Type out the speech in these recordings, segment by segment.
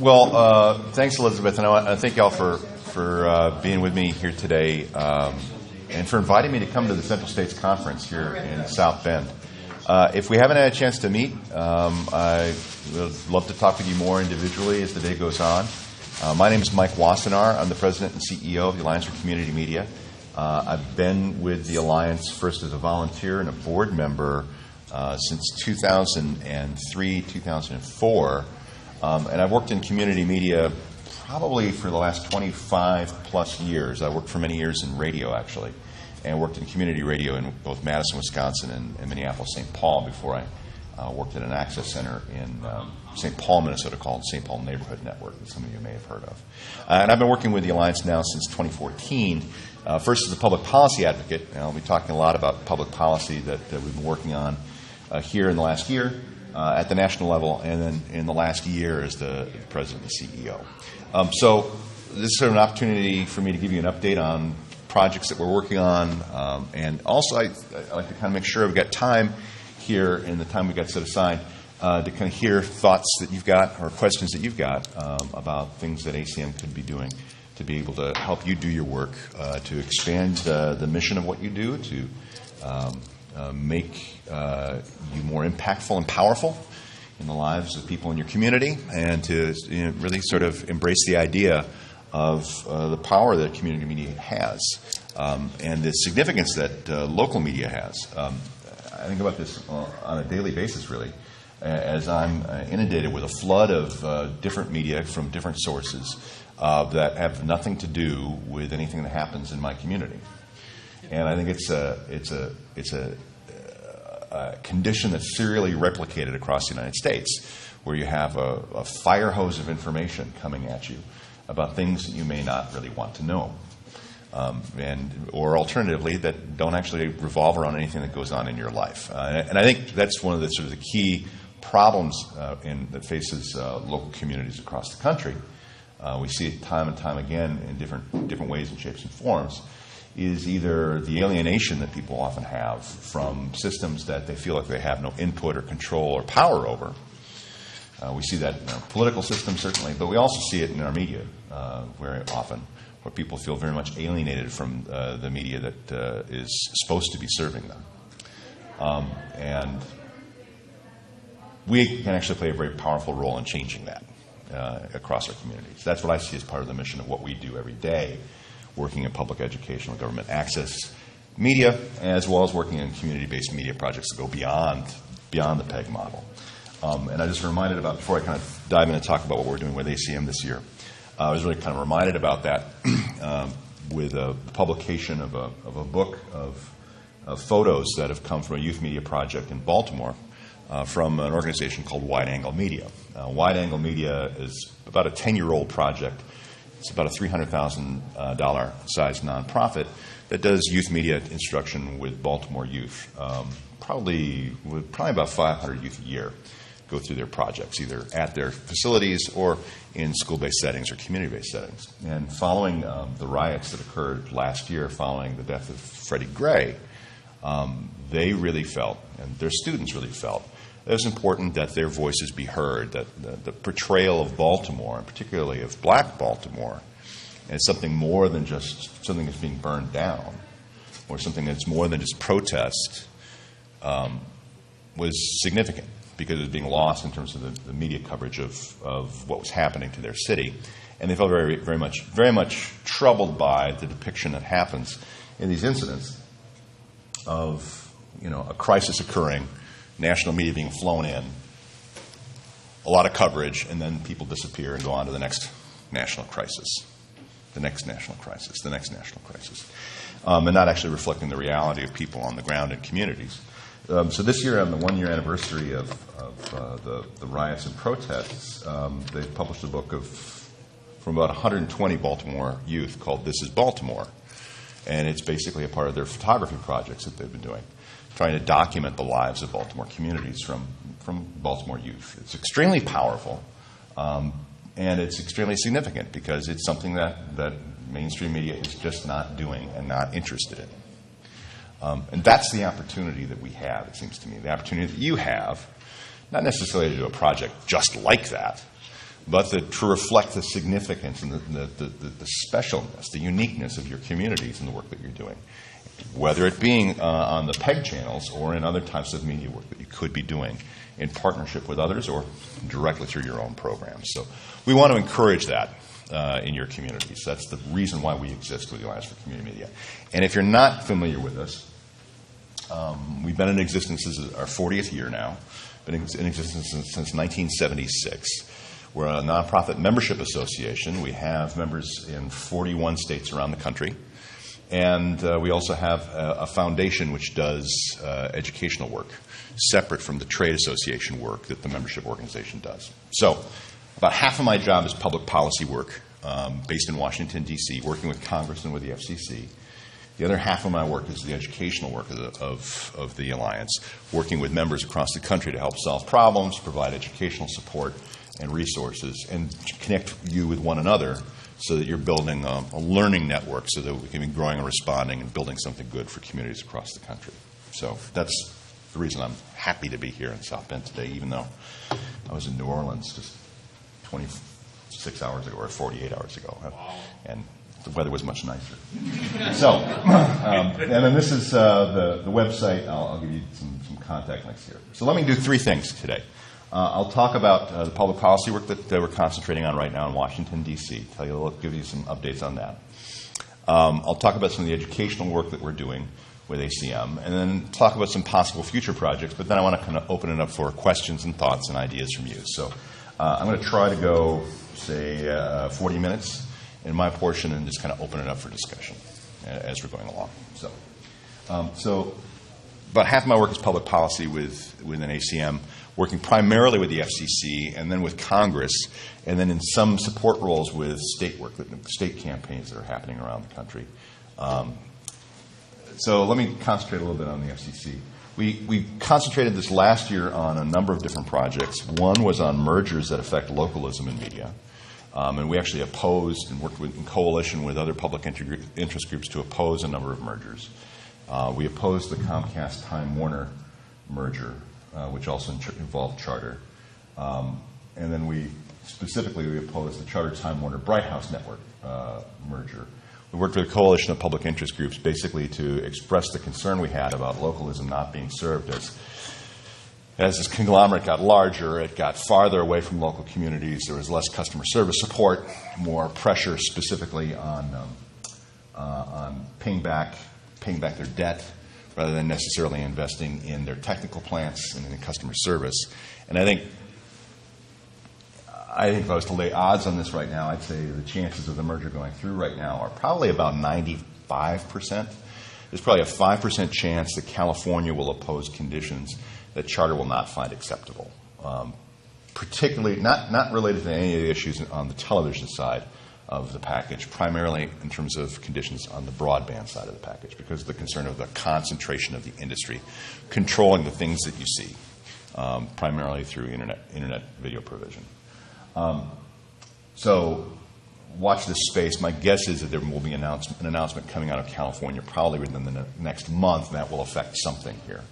Thanks, Elizabeth, and I thank y'all for being with me here today and for inviting me to come to the Central States Conference here in South Bend. If we haven't had a chance to meet, I would love to talk with you more individually as the day goes on. My name is Mike Wassenaar. I'm the president and CEO of the Alliance for Community Media. I've been with the Alliance first as a volunteer and a board member since 2003, 2004. And I've worked in community media probably for the last 25 plus years. I worked for many years in radio, actually, and worked in community radio in both Madison, Wisconsin and Minneapolis, St. Paul before I worked at an access center in St. Paul, Minnesota called St. Paul Neighborhood Network that some of you may have heard of. And I've been working with the Alliance now since 2014, first as a public policy advocate, and I'll be talking a lot about public policy that we've been working on here in the last year. At the national level, and then in the last year as the president and CEO. So this is sort of an opportunity for me to give you an update on projects that we're working on, and also I like to kind of make sure we've got time here in the time we've got set aside to kind of hear thoughts that you've got or questions that you've got about things that ACM could be doing to be able to help you do your work, to expand the mission of what you do, to make you more impactful and powerful in the lives of people in your community, and to really sort of embrace the idea of the power that community media has and the significance that local media has. I think about this on a daily basis, really, as I'm inundated with a flood of different media from different sources that have nothing to do with anything that happens in my community. And I think it's a condition that's serially replicated across the United States, where you have a fire hose of information coming at you about things that you may not really want to know, or alternatively, that don't actually revolve around anything that goes on in your life. And I think that's one of the sort of the key problems that faces local communities across the country. We see it time and time again in different ways and shapes and forms. Is either the alienation that people often have from systems that they feel like they have no input or control or power over. We see that in our political system, certainly, but we also see it in our media very often, where people feel very much alienated from the media that is supposed to be serving them. And we can actually play a very powerful role in changing that across our communities. That's what I see as part of the mission of what we do every day, working in public education with government access media, as well as working in community-based media projects that go beyond the PEG model. And I just reminded about, before I kind of dive in and talk about what we're doing with ACM this year, I was really kind of reminded about that with the publication of a book of photos that have come from a youth media project in Baltimore from an organization called Wide Angle Media. Wide Angle Media is about a 10-year-old project. It's about a $300,000 size nonprofit that does youth media instruction with Baltimore youth. Probably about 500 youth a year go through their projects, either at their facilities or in school-based settings or community-based settings. And following the riots that occurred last year, following the death of Freddie Gray, they really felt, and their students really felt, it was important that their voices be heard, that the portrayal of Baltimore, and particularly of black Baltimore, as something more than just something that's being burned down, or something that's more than just protest, was significant, because it was being lost in terms of the media coverage of what was happening to their city. And they felt very, very much troubled by the depiction that happens in these incidents of, a crisis occurring, national media being flown in, a lot of coverage, and then people disappear and go on to the next national crisis, the next national crisis, the next national crisis, and not actually reflecting the reality of people on the ground in communities. So this year, on the one-year anniversary of the riots and protests, they've published a book from about 120 Baltimore youth called This is Baltimore, and it's basically a part of their photography projects that they've been doing, trying to document the lives of Baltimore communities from Baltimore youth. It's extremely powerful, and it's extremely significant because it's something that mainstream media is just not doing and not interested in. And that's the opportunity that we have, it seems to me, the opportunity that you have, not necessarily to do a project just like that, but to reflect the significance and the specialness, the uniqueness of your communities and the work that you're doing, whether it being on the PEG channels or in other types of media work that you could be doing in partnership with others or directly through your own programs. So we want to encourage that in your communities. That's the reason why we exist with the Alliance for Community Media. And if you're not familiar with us, we've been in existence, this is our 40th year now, been in existence since 1976. We're a nonprofit membership association. We have members in 41 states around the country. And we also have a foundation which does educational work, separate from the trade association work that the membership organization does. So about half of my job is public policy work based in Washington, D.C., working with Congress and with the FCC. The other half of my work is the educational work of the Alliance, working with members across the country to help solve problems, provide educational support and resources, and connect you with one another so that you're building a learning network so that we can be growing and responding and building something good for communities across the country. So that's the reason I'm happy to be here in South Bend today, even though I was in New Orleans just 26 hours ago or 48 hours ago. And the weather was much nicer. So, and then this is the website. I'll give you some contact links here. So let me do three things today. I'll talk about the public policy work that we're concentrating on right now in Washington, D.C. Give you some updates on that. I'll talk about some of the educational work that we're doing with ACM, and then talk about some possible future projects, but then I want to kind of open it up for questions and thoughts and ideas from you. So I'm going to try to go, say, 40 minutes in my portion and just kind of open it up for discussion as we're going along. So about half of my work is public policy within ACM, working primarily with the FCC and then with Congress, and then in some support roles with state work, state campaigns that are happening around the country. So let me concentrate a little bit on the FCC. We concentrated this last year on a number of different projects. One was on mergers that affect localism in media. And we actually opposed and worked in coalition with other public interest groups to oppose a number of mergers. We opposed the Comcast-Time Warner merger, which also involved Charter. And then we opposed the Charter-Time Warner Bright House Network merger. We worked with a coalition of public interest groups basically to express the concern we had about localism not being served. As this conglomerate got larger, it got farther away from local communities. There was less customer service support, more pressure specifically on paying back their debt rather than necessarily investing in their technical plants and in customer service. And I think if I was to lay odds on this right now, I'd say the chances of the merger going through right now are probably about 95%. There's probably a 5% chance that California will oppose conditions that Charter will not find acceptable, particularly not related to any of the issues on the television side of the package, primarily in terms of conditions on the broadband side of the package, because of the concern of the concentration of the industry controlling the things that you see, primarily through internet video provision. So watch this space. My guess is that there will be an announcement coming out of California probably within the next month, and that will affect something here.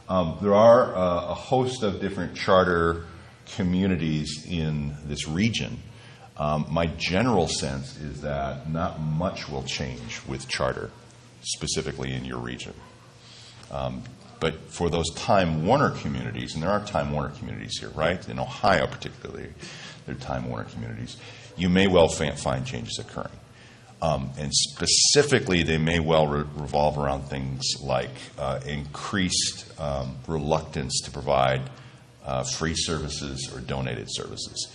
There are a host of different charter communities in this region. My general sense is that not much will change with charter, specifically in your region. But for those Time Warner communities, and there are Time Warner communities here, right? In Ohio particularly, there are Time Warner communities. You may well find changes occurring. And specifically, they may well revolve around things like increased reluctance to provide free services or donated services,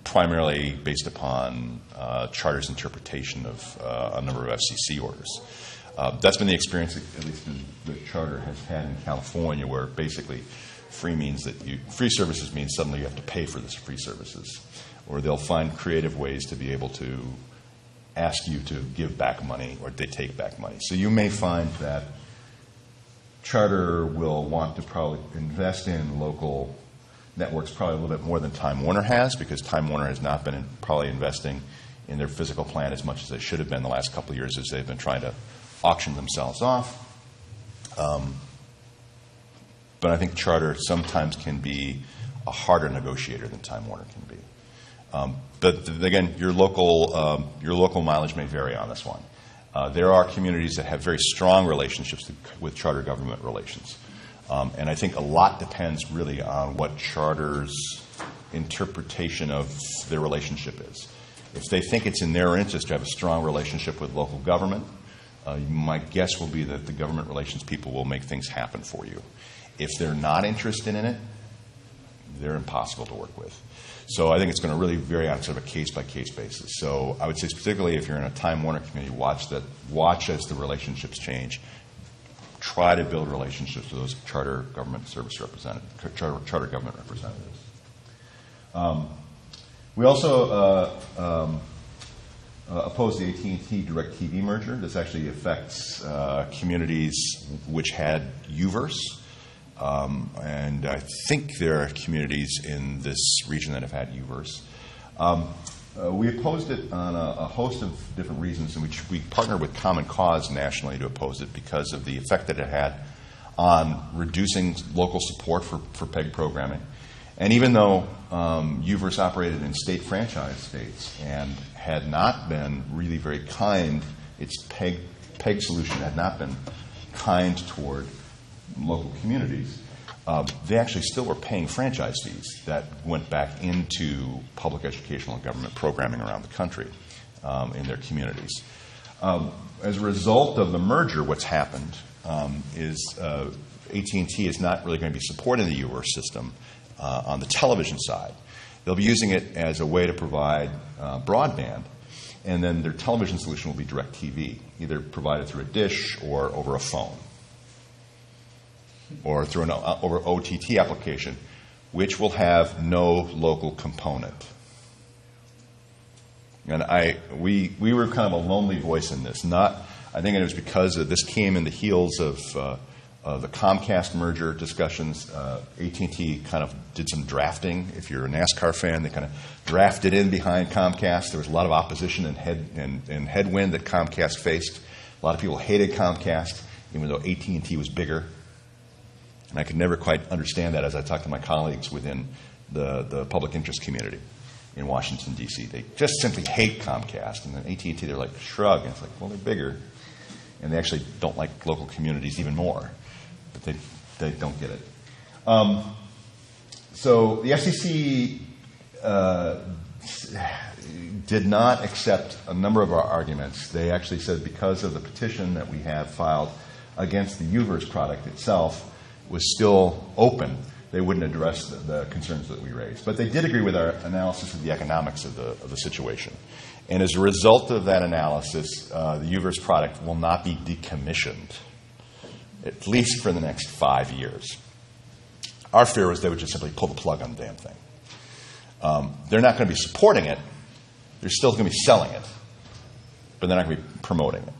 primarily based upon Charter's interpretation of a number of FCC orders. That's been the experience, at least that Charter has had in California, where basically free services means suddenly you have to pay for the free services, or they'll find creative ways to be able to ask you to give back money or they take back money. So you may find that Charter will want to probably invest in local networks probably a little bit more than Time Warner has, because Time Warner has not been probably investing in their physical plant as much as they should have been the last couple of years as they've been trying to auction themselves off. But I think Charter sometimes can be a harder negotiator than Time Warner can be. But again, your local mileage may vary on this one. There are communities that have very strong relationships with charter government relations. And I think a lot depends really on what charter's interpretation of their relationship is. If they think it's in their interest to have a strong relationship with local government, my guess will be that the government relations people will make things happen for you. If they're not interested in it, they're impossible to work with. So I think it's going to really vary on sort of a case-by-case basis. So I would say, particularly if you're in a Time Warner community, watch as the relationships change. Try to build relationships with those charter government service representatives, charter government representatives. We also oppose the AT&T DirecTV merger. This actually affects communities which had UVerse. And I think there are communities in this region that have had UVerse. We opposed it on a host of different reasons, in which we partnered with Common Cause nationally to oppose it because of the effect that it had on reducing local support for PEG programming. And even though UVerse operated in state franchise states and had not been really very kind, its PEG solution had not been kind toward local communities, they actually still were paying franchise fees that went back into public educational and government programming around the country in their communities. As a result of the merger, what's happened is AT&T is not really going to be supporting the UVerse system on the television side. They'll be using it as a way to provide broadband, and then their television solution will be DirecTV, either provided through a dish or over a phone, or through an over OTT application, which will have no local component. And we were kind of a lonely voice in this. I think it was because this came in the heels of the Comcast merger discussions. AT&T kind of did some drafting. If you're a NASCAR fan, they kind of drafted in behind Comcast. There was a lot of opposition and headwind that Comcast faced. A lot of people hated Comcast, even though AT&T was bigger. And I could never quite understand that as I talked to my colleagues within the public interest community in Washington, D.C. They just simply hate Comcast. And then AT&T, they're like, shrug. And it's like, well, they're bigger. And they actually don't like local communities even more. But they don't get it. So the FCC did not accept a number of our arguments. They actually said because of the petition that we have filed against the UVerse product itself was still open, they wouldn't address the concerns that we raised. But they did agree with our analysis of the economics of the situation. And as a result of that analysis, the UVerse product will not be decommissioned, at least for the next 5 years. Our fear was they would just simply pull the plug on the damn thing. They're not going to be supporting it. They're still going to be selling it. But they're not going to be promoting it.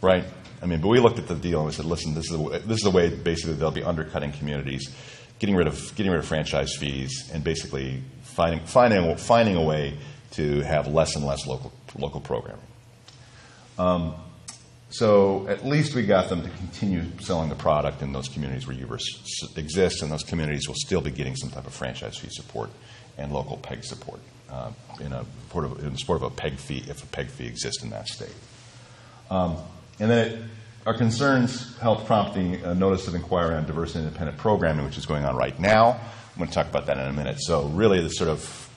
Right? I mean, but we looked at the deal and we said, listen, this is the way basically they'll be undercutting communities, getting rid of franchise fees, and basically finding a way to have less and less local programming. So at least we got them to continue selling the product in those communities where UVerse exists, and those communities will still be getting some type of franchise fee support and local PEG support in the support of a PEG fee, if a PEG fee exists in that state. And then our concerns helped prompt the notice of inquiry on diverse and independent programming, which is going on right now. I'm going to talk about that in a minute. So really this sort of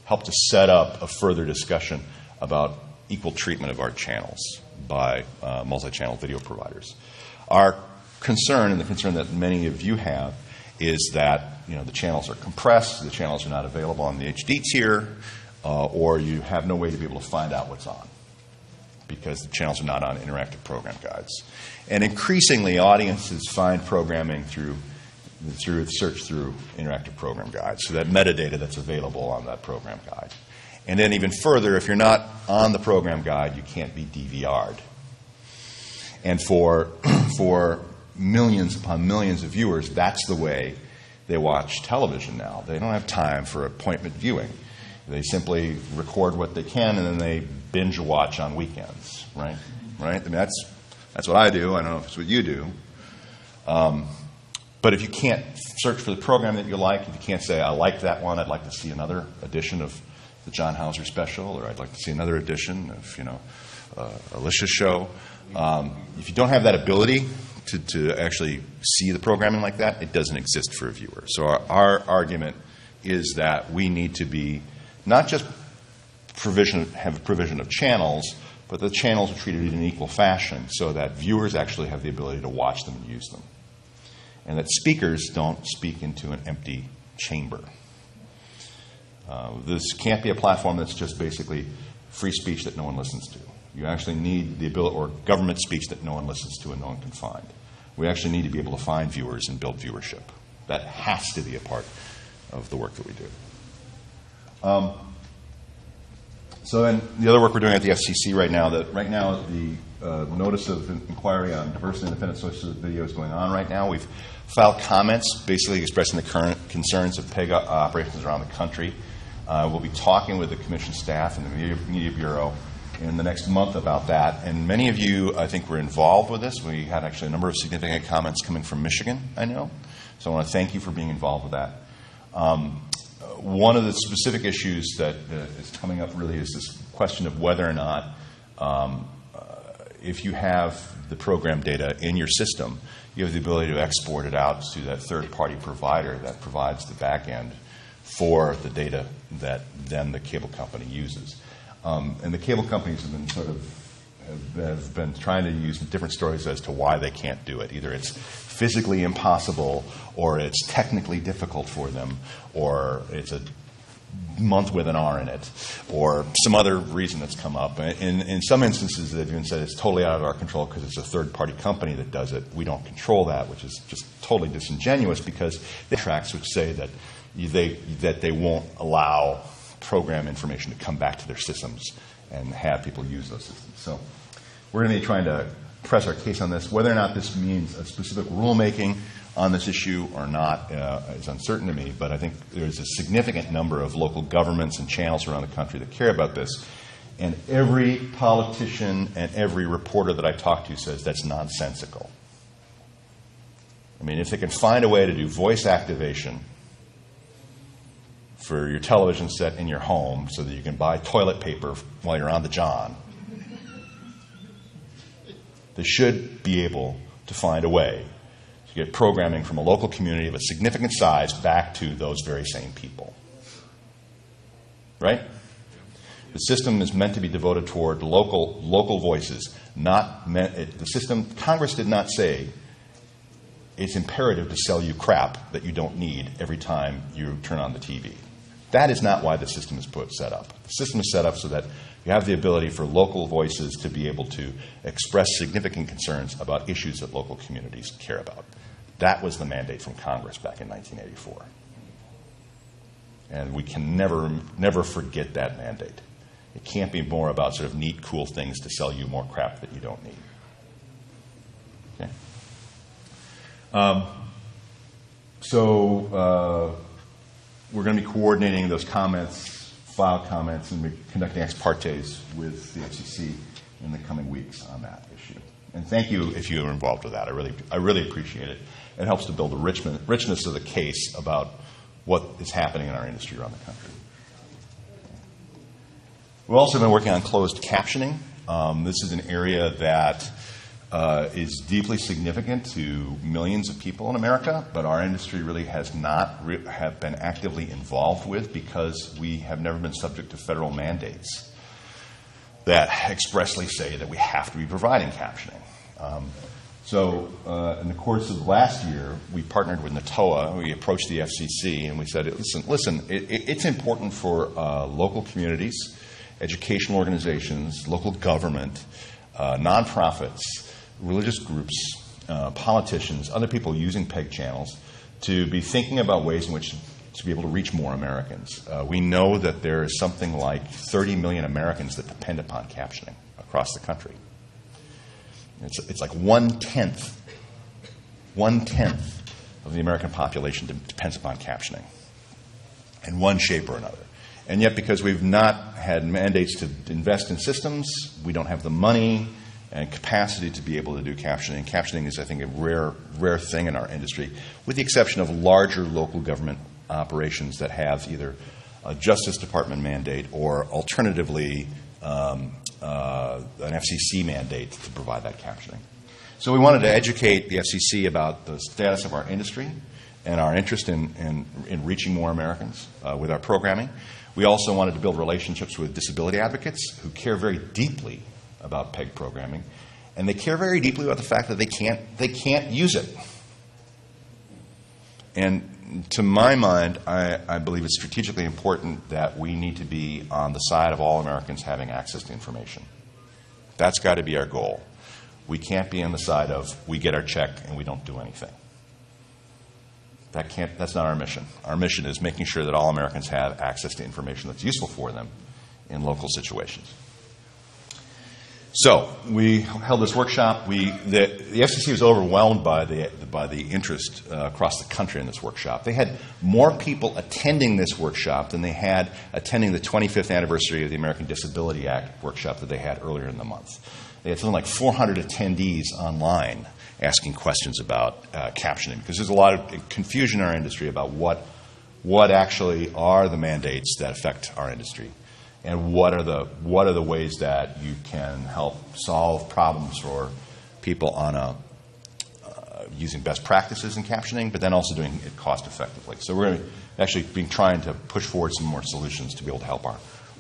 helped to set up a further discussion about equal treatment of our channels by multi-channel video providers. Our concern, and the concern that many of you have, is that the channels are compressed, the channels are not available on the HD tier, or you have no way to be able to find out what's on, because the channels are not on interactive program guides. And increasingly, audiences find programming through search through interactive program guides, so that metadata that's available on that program guide. And then even further, if you're not on the program guide, you can't be DVR'd. And for millions upon millions of viewers, that's the way they watch television now. They don't have time for appointment viewing. They simply record what they can, and then they binge watch on weekends, right? Right? I mean, that's what I do. I don't know if it's what you do. But if you can't search for the program that you like, if you can't say, I like that one, I'd like to see another edition of the John Hauser special, or I'd like to see another edition of, Alicia's show. If you don't have that ability to actually see the programming like that, it doesn't exist for a viewer. So our argument is that we need to be not just have a provision of channels, but the channels are treated in an equal fashion so that viewers actually have the ability to watch them and use them. And that speakers don't speak into an empty chamber. This can't be a platform that's just basically free speech that no one listens to. You actually need the ability, or government speech that no one listens to and no one can find. We actually need to be able to find viewers and build viewership. That has to be a part of the work that we do. So then the other work we're doing at the FCC right now, the notice of inquiry on diverse and independent sources of video is going on right now. We've filed comments basically expressing the current concerns of PEG operations around the country. We'll be talking with the commission staff and the Media Bureau in the next month about that. And many of you, I think, were involved with this. We had actually a number of significant comments coming from Michigan, I know. So I want to thank you for being involved with that. One of the specific issues that is coming up really is this question of whether or not if you have the program data in your system, you have the ability to export it out to that third-party provider that provides the back end for the data that then the cable company uses. And the cable companies have been trying to use different stories as to why they can't do it. Either it's physically impossible, or it's technically difficult for them, or it's a month with an R in it, or some other reason that's come up. In some instances, they've even said it's totally out of our control because it's a third-party company that does it. We don't control that, which is just totally disingenuous because the tracks which say that they won't allow program information to come back to their systems and have people use those systems. So we're going to be trying to press our case on this. Whether or not this means a specific rulemaking on this issue or not is uncertain to me, but I think there's a significant number of local governments and channels around the country that care about this. And every politician and every reporter that I talk to says that's nonsensical. I mean, if they can find a way to do voice activation for your television set in your home so that you can buy toilet paper while you're on the John, they should be able to find a way to get programming from a local community of a significant size back to those very same people. Right? The system is meant to be devoted toward local voices, Congress did not say it's imperative to sell you crap that you don't need every time you turn on the TV. That is not why the system is set up. The system is set up so that you have the ability for local voices to be able to express significant concerns about issues that local communities care about. That was the mandate from Congress back in 1984. And we can never forget that mandate. It can't be more about sort of neat, cool things to sell you more crap that you don't need. Okay? We're going to be coordinating those comments, filed comments, and we're conducting ex partes with the FCC in the coming weeks on that issue. And thank you if you were involved with that. I really appreciate it. It helps to build the richness of the case about what is happening in our industry around the country. We've also been working on closed captioning. This is an area that is deeply significant to millions of people in America, but our industry really has not have been actively involved with because we have never been subject to federal mandates that expressly say that we have to be providing captioning. In the course of last year, we partnered with NATOA. We approached the FCC and we said, listen, it's important for local communities, educational organizations, local government, nonprofits, religious groups, politicians, other people using PEG channels to be thinking about ways in which to be able to reach more Americans. We know that there is something like 30 million Americans that depend upon captioning across the country. It's like one-tenth of the American population depends upon captioning in one shape or another. And yet, because we've not had mandates to invest in systems, we don't have the money, and capacity to be able to do captioning. Captioning is, I think, a rare thing in our industry, with the exception of larger local government operations that have either a Justice Department mandate or alternatively an FCC mandate to provide that captioning. So we wanted to educate the FCC about the status of our industry and our interest in reaching more Americans with our programming. We also wanted to build relationships with disability advocates who care very deeply about PEG programming, and they care very deeply about the fact that they can't use it. And to my mind, I believe it's strategically important that we need to be on the side of all Americans having access to information. That's got to be our goal. We can't be on the side of we get our check and we don't do anything. That's not our mission. Our mission is making sure that all Americans have access to information that's useful for them in local situations. So we held this workshop. The FCC was overwhelmed by the interest across the country in this workshop. They had more people attending this workshop than they had attending the 25th anniversary of the American Disability Act workshop that they had earlier in the month. They had something like 400 attendees online asking questions about captioning, because there's a lot of confusion in our industry about what actually are the mandates that affect our industry, and what are the ways that you can help solve problems for people on using best practices in captioning, but then also doing it cost effectively. So we're going to actually be trying to push forward some more solutions to be able to help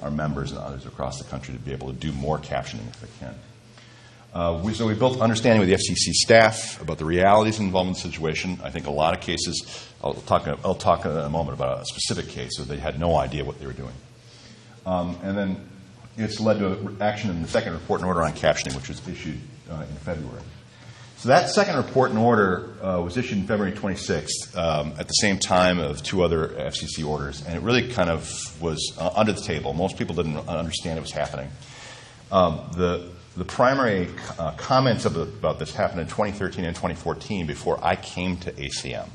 our members and others across the country to be able to do more captioning if they can. So we built understanding with the FCC staff about the realities involved in the situation. I think a lot of cases, I'll talk in a moment about a specific case where they had no idea what they were doing. And then it's led to action in the second report and order on captioning, which was issued in February. So that second report and order was issued in February 26th at the same time of two other FCC orders, and it really kind of was under the table. Most people didn't understand it was happening. The primary comments about this happened in 2013 and 2014 before I came to ACM.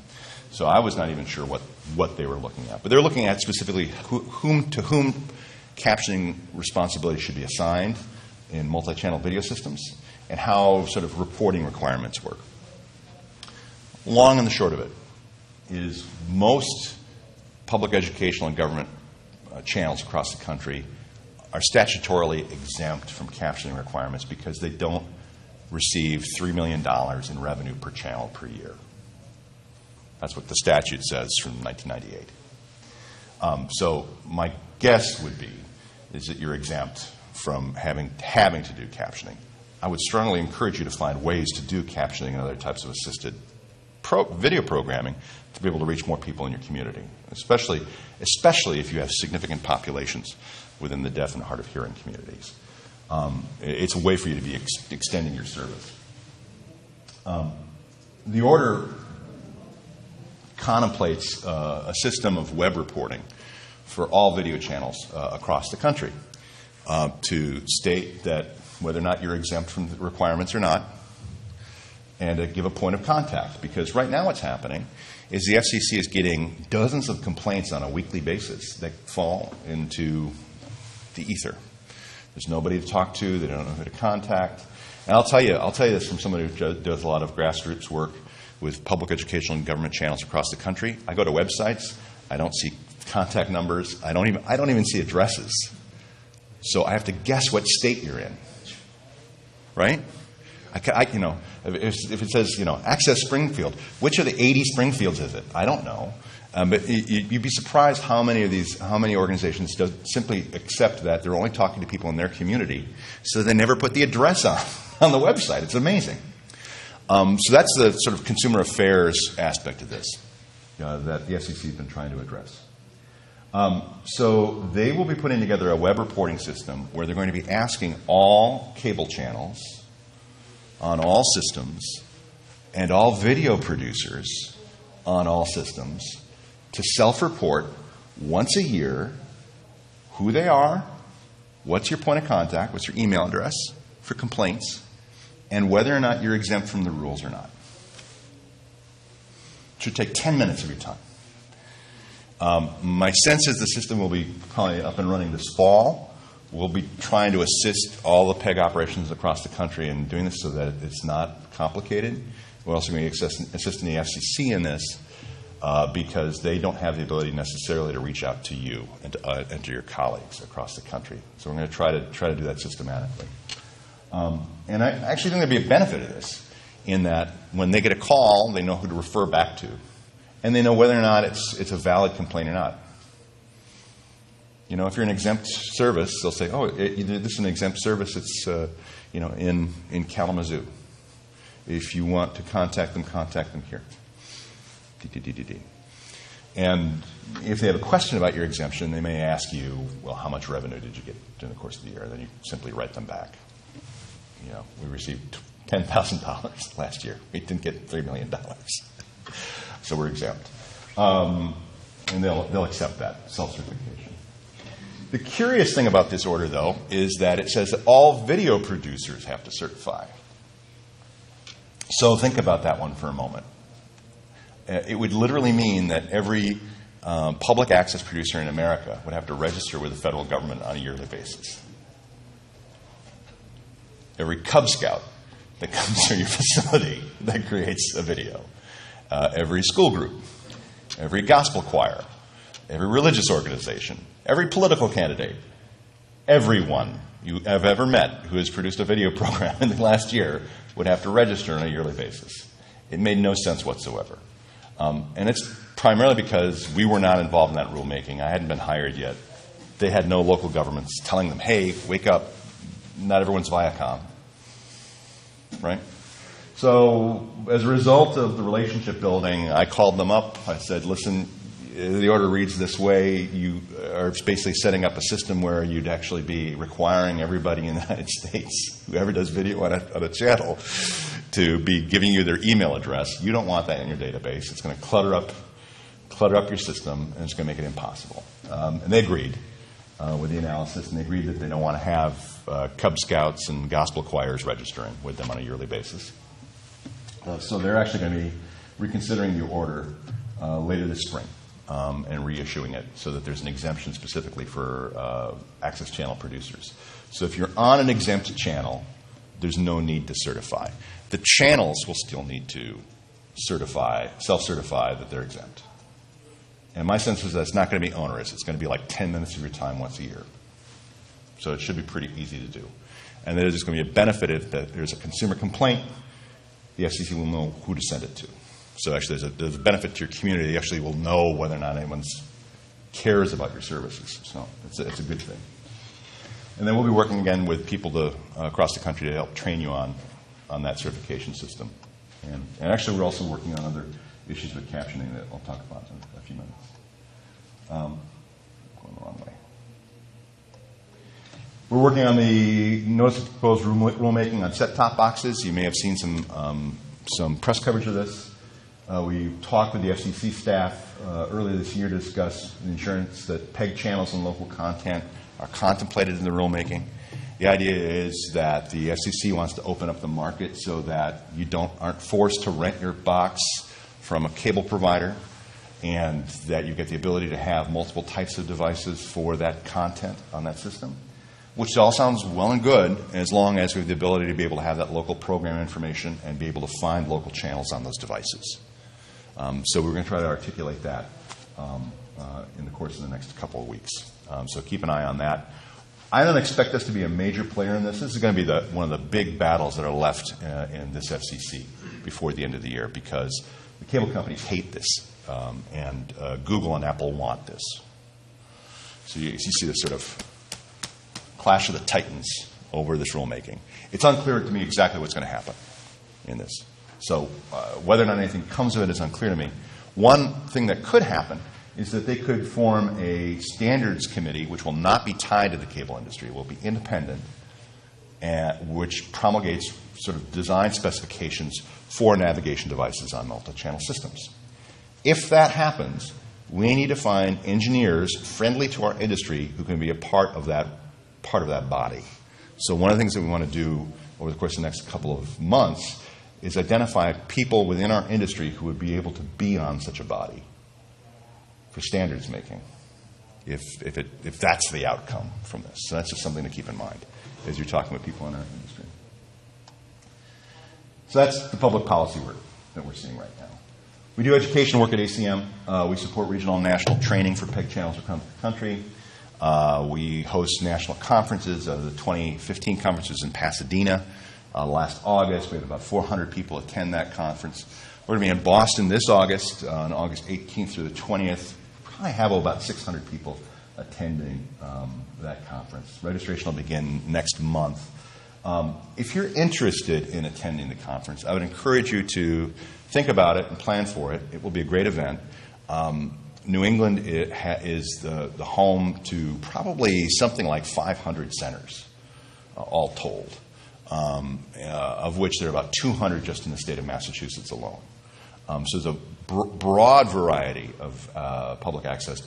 So I was not even sure what they were looking at. But they were looking at specifically to whom captioning responsibility should be assigned in multi-channel video systems and how sort of reporting requirements work. Long and the short of it is most public educational and government channels across the country are statutorily exempt from captioning requirements because they don't receive $3 million in revenue per channel per year. That's what the statute says from 1998. So my guess would be is that you're exempt from having to do captioning. I would strongly encourage you to find ways to do captioning and other types of assisted video programming to be able to reach more people in your community, especially if you have significant populations within the deaf and hard of hearing communities. It's a way for you to be extending your service. The order contemplates a system of web reporting for all video channels across the country to state that whether or not you're exempt from the requirements or not, and to give a point of contact. Because right now what's happening is the FCC is getting dozens of complaints on a weekly basis that fall into the ether. There's nobody to talk to. They don't know who to contact. And I'll tell you this from somebody who does a lot of grassroots work with public educational and government channels across the country. I go to websites. I don't see contact numbers. I don't even see addresses. So I have to guess what state you're in, right? If it says Access Springfield, which of the 80 Springfields is it? I don't know. But you'd be surprised how many organizations simply accept that they're only talking to people in their community, so they never put the address on the website. It's amazing. So that's the sort of consumer affairs aspect of this that the FCC has been trying to address. So they will be putting together a web reporting system where they're going to be asking all cable channels on all systems and all video producers on all systems to self-report once a year who they are, what's your point of contact, what's your email address for complaints, and whether or not you're exempt from the rules or not. It should take 10 minutes of your time. My sense is the system will be probably up and running this fall. We'll be trying to assist all the PEG operations across the country in doing this so that it's not complicated. We're also going to be assisting the FCC in this because they don't have the ability necessarily to reach out to you and to your colleagues across the country. So we're going to try to do that systematically. And I actually think there'd be a benefit of this in that when they get a call, they know who to refer back to, and they know whether or not it's a valid complaint or not. You know, if you're an exempt service, they'll say, "Oh, this is an exempt service. It's in Kalamazoo. If you want to contact them here." And if they have a question about your exemption, they may ask you, "Well, how much revenue did you get during the course of the year?" And then you simply write them back. You know, we received $10,000 last year. We didn't get $3 million, so we're exempt. And they'll accept that self-certification. The curious thing about this order, though, is that it says that all video producers have to certify. So think about that one for a moment. It would literally mean that every public access producer in America would have to register with the federal government on a yearly basis. Every Cub Scout that comes through your facility that creates a video. Every school group. Every gospel choir. Every religious organization. Every political candidate. Everyone you have ever met who has produced a video program in the last year would have to register on a yearly basis. It made no sense whatsoever. And it's primarily because we were not involved in that rulemaking. I hadn't been hired yet. They had no local governments telling them, "Hey, wake up. Not everyone's Viacom." Right? So as a result of the relationship building, I called them up. I said, "Listen, the order reads this way. You are basically setting up a system where you'd actually be requiring everybody in the United States, whoever does video on a channel, to be giving you their email address. You don't want that in your database. It's going to clutter up your system, and it's going to make it impossible." And they agreed with the analysis, and they agreed that they don't want to have Cub Scouts and gospel choirs registering with them on a yearly basis. So they're actually going to be reconsidering the order later this spring. And reissuing it so that there's an exemption specifically for access channel producers. So if you're on an exempt channel, there's no need to certify. The channels will still need to self-certify that they're exempt. And my sense is that it's not going to be onerous. It's going to be like 10 minutes of your time once a year. So it should be pretty easy to do. And there's just going to be a benefit if there's a consumer complaint, the FCC will know who to send it to. So actually there's a benefit to your community. You actually will know whether or not anyone cares about your services. So it's a good thing. And then we'll be working again with people across the country to help train you on that certification system. And actually we're also working on other issues with captioning that I'll talk about in a few minutes. Going the wrong way. We're working on the notice of proposed rulemaking on set-top boxes. You may have seen some press coverage of this. We talked with the FCC staff earlier this year to discuss the assurance that PEG channels and local content are contemplated in the rulemaking. The idea is that the FCC wants to open up the market so that you aren't forced to rent your box from a cable provider, and that you get the ability to have multiple types of devices for that content on that system, which all sounds well and good as long as we have the ability to be able to have that local program information and be able to find local channels on those devices. So we're going to try to articulate that in the course of the next couple of weeks. So keep an eye on that. I don't expect us to be a major player in this. This is going to be one of the big battles that are left in this FCC before the end of the year, because the cable companies hate this, and Google and Apple want this. So you see this sort of clash of the titans over this rulemaking. It's unclear to me exactly what's going to happen in this. So whether or not anything comes of it is unclear to me. One thing that could happen is that they could form a standards committee which will not be tied to the cable industry, will be independent, which promulgates sort of design specifications for navigation devices on multi-channel systems. If that happens, we need to find engineers friendly to our industry who can be a part of that body. So one of the things that we want to do over the course of the next couple of months is identify people within our industry who would be able to be on such a body for standards making. if that's the outcome from this. So that's just something to keep in mind as you're talking with people in our industry. So that's the public policy work that we're seeing right now. We do education work at ACM. We support regional and national training for PEG channels around the country. We host national conferences. The 2015 conference was in Pasadena last August. We had about 400 people attend that conference. We're going to be in Boston this August, on August 18th through the 20th. Probably have about 600 people attending that conference. Registration will begin next month. If you're interested in attending the conference, I would encourage you to think about it and plan for it. It will be a great event. New England is the home to probably something like 500 centers, all told, of which there are about 200 just in the state of Massachusetts alone. So there's a broad variety of public access,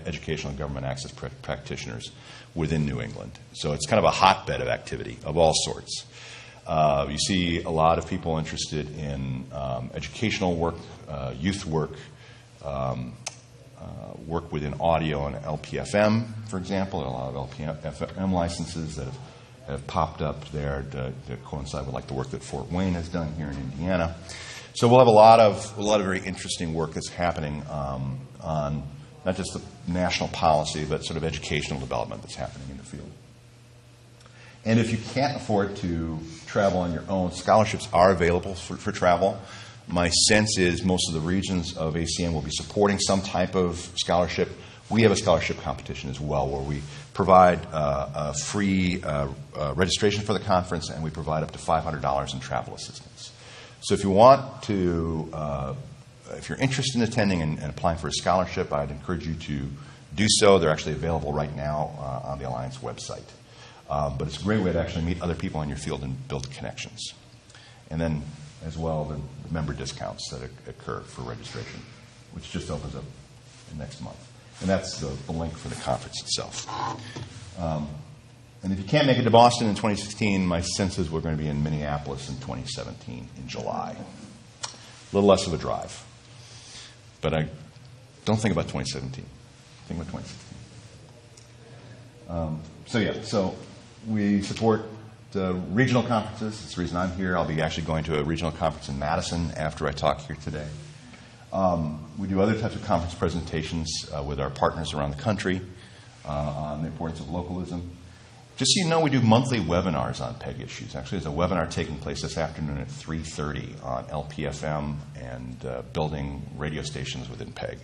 educational and government access practitioners within New England. So it's kind of a hotbed of activity of all sorts. You see a lot of people interested in educational work, youth work, work within audio and LPFM, for example. There are a lot of LPFM licenses that have popped up there to coincide with like the work that Fort Wayne has done here in Indiana. So we'll have a lot of very interesting work that's happening on not just the national policy, but sort of educational development that's happening in the field. And if you can't afford to travel on your own, scholarships are available for travel. My sense is most of the regions of ACM will be supporting some type of scholarship. We have a scholarship competition as well where we provide a free registration for the conference, and we provide up to $500 in travel assistance. So if you want to, if you're interested in attending and applying for a scholarship, I'd encourage you to do so. They're actually available right now on the Alliance website. But it's a great way to actually meet other people in your field and build connections. And then, as well, the member discounts that occur for registration, which just opens up next month. And that's the link for the conference itself. And if you can't make it to Boston in 2016, my sense is we're going to be in Minneapolis in 2017 in July. A little less of a drive. But I don't think about 2017. Think about 2016. So we support regional conferences. That's the reason I'm here. I'll be actually going to a regional conference in Madison after I talk here today. We do other types of conference presentations with our partners around the country on the importance of localism. Just so you know, we do monthly webinars on PEG issues. Actually, there's a webinar taking place this afternoon at 3:30 on LPFM and building radio stations within PEG.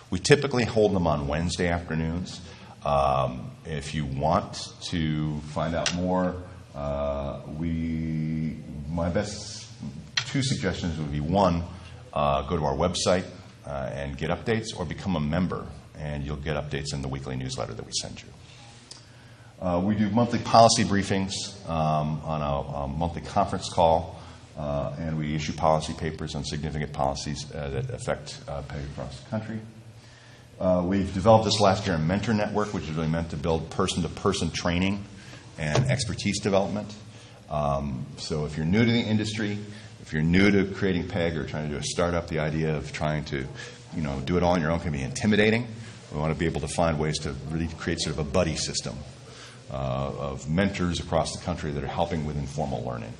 We typically hold them on Wednesday afternoons. If you want to find out more, my best two suggestions would be, one, go to our website and get updates, or become a member, and you'll get updates in the weekly newsletter that we send you. We do monthly policy briefings on a monthly conference call, and we issue policy papers on significant policies that affect PEG across the country. We've developed this last year a mentor network, which is really meant to build person-to-person training and expertise development. So if you're new to the industry, if you're new to creating PEG or trying to do a startup, the idea of trying to do it all on your own can be intimidating. We want to be able to find ways to really create sort of a buddy system of mentors across the country that are helping with informal learning.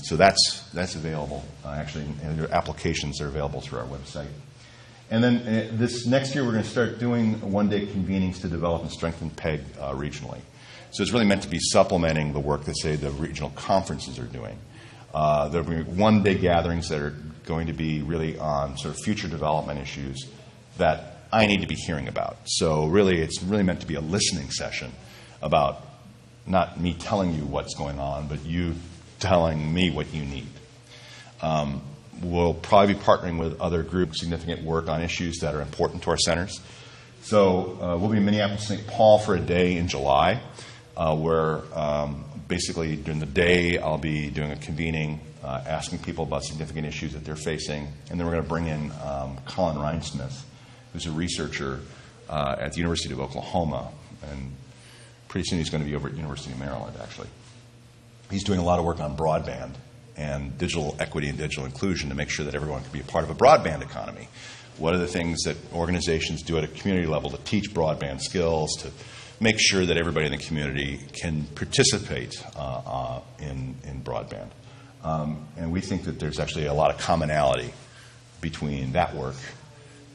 So that's available. Actually, and there are applications that are available through our website. And then this next year, we're going to start doing one-day convenings to develop and strengthen PEG regionally. So it's really meant to be supplementing the work that, say, the regional conferences are doing. There will be one-day gatherings that are going to be really on sort of future development issues that I need to be hearing about. So really, it's really meant to be a listening session about not me telling you what's going on, but you telling me what you need. We'll probably be partnering with other groups, significant work on issues that are important to our centers. So we'll be in Minneapolis, St. Paul for a day in July, where basically during the day I'll be doing a convening, asking people about significant issues that they're facing, and then we're going to bring in Colin Rhinesmith, who's a researcher at the University of Oklahoma, and pretty soon he's going to be over at University of Maryland, actually. He's doing a lot of work on broadband and digital equity and digital inclusion to make sure that everyone can be a part of a broadband economy, What are the things that organizations do at a community level to teach broadband skills, to make sure that everybody in the community can participate in broadband? And we think that there's actually a lot of commonality between that work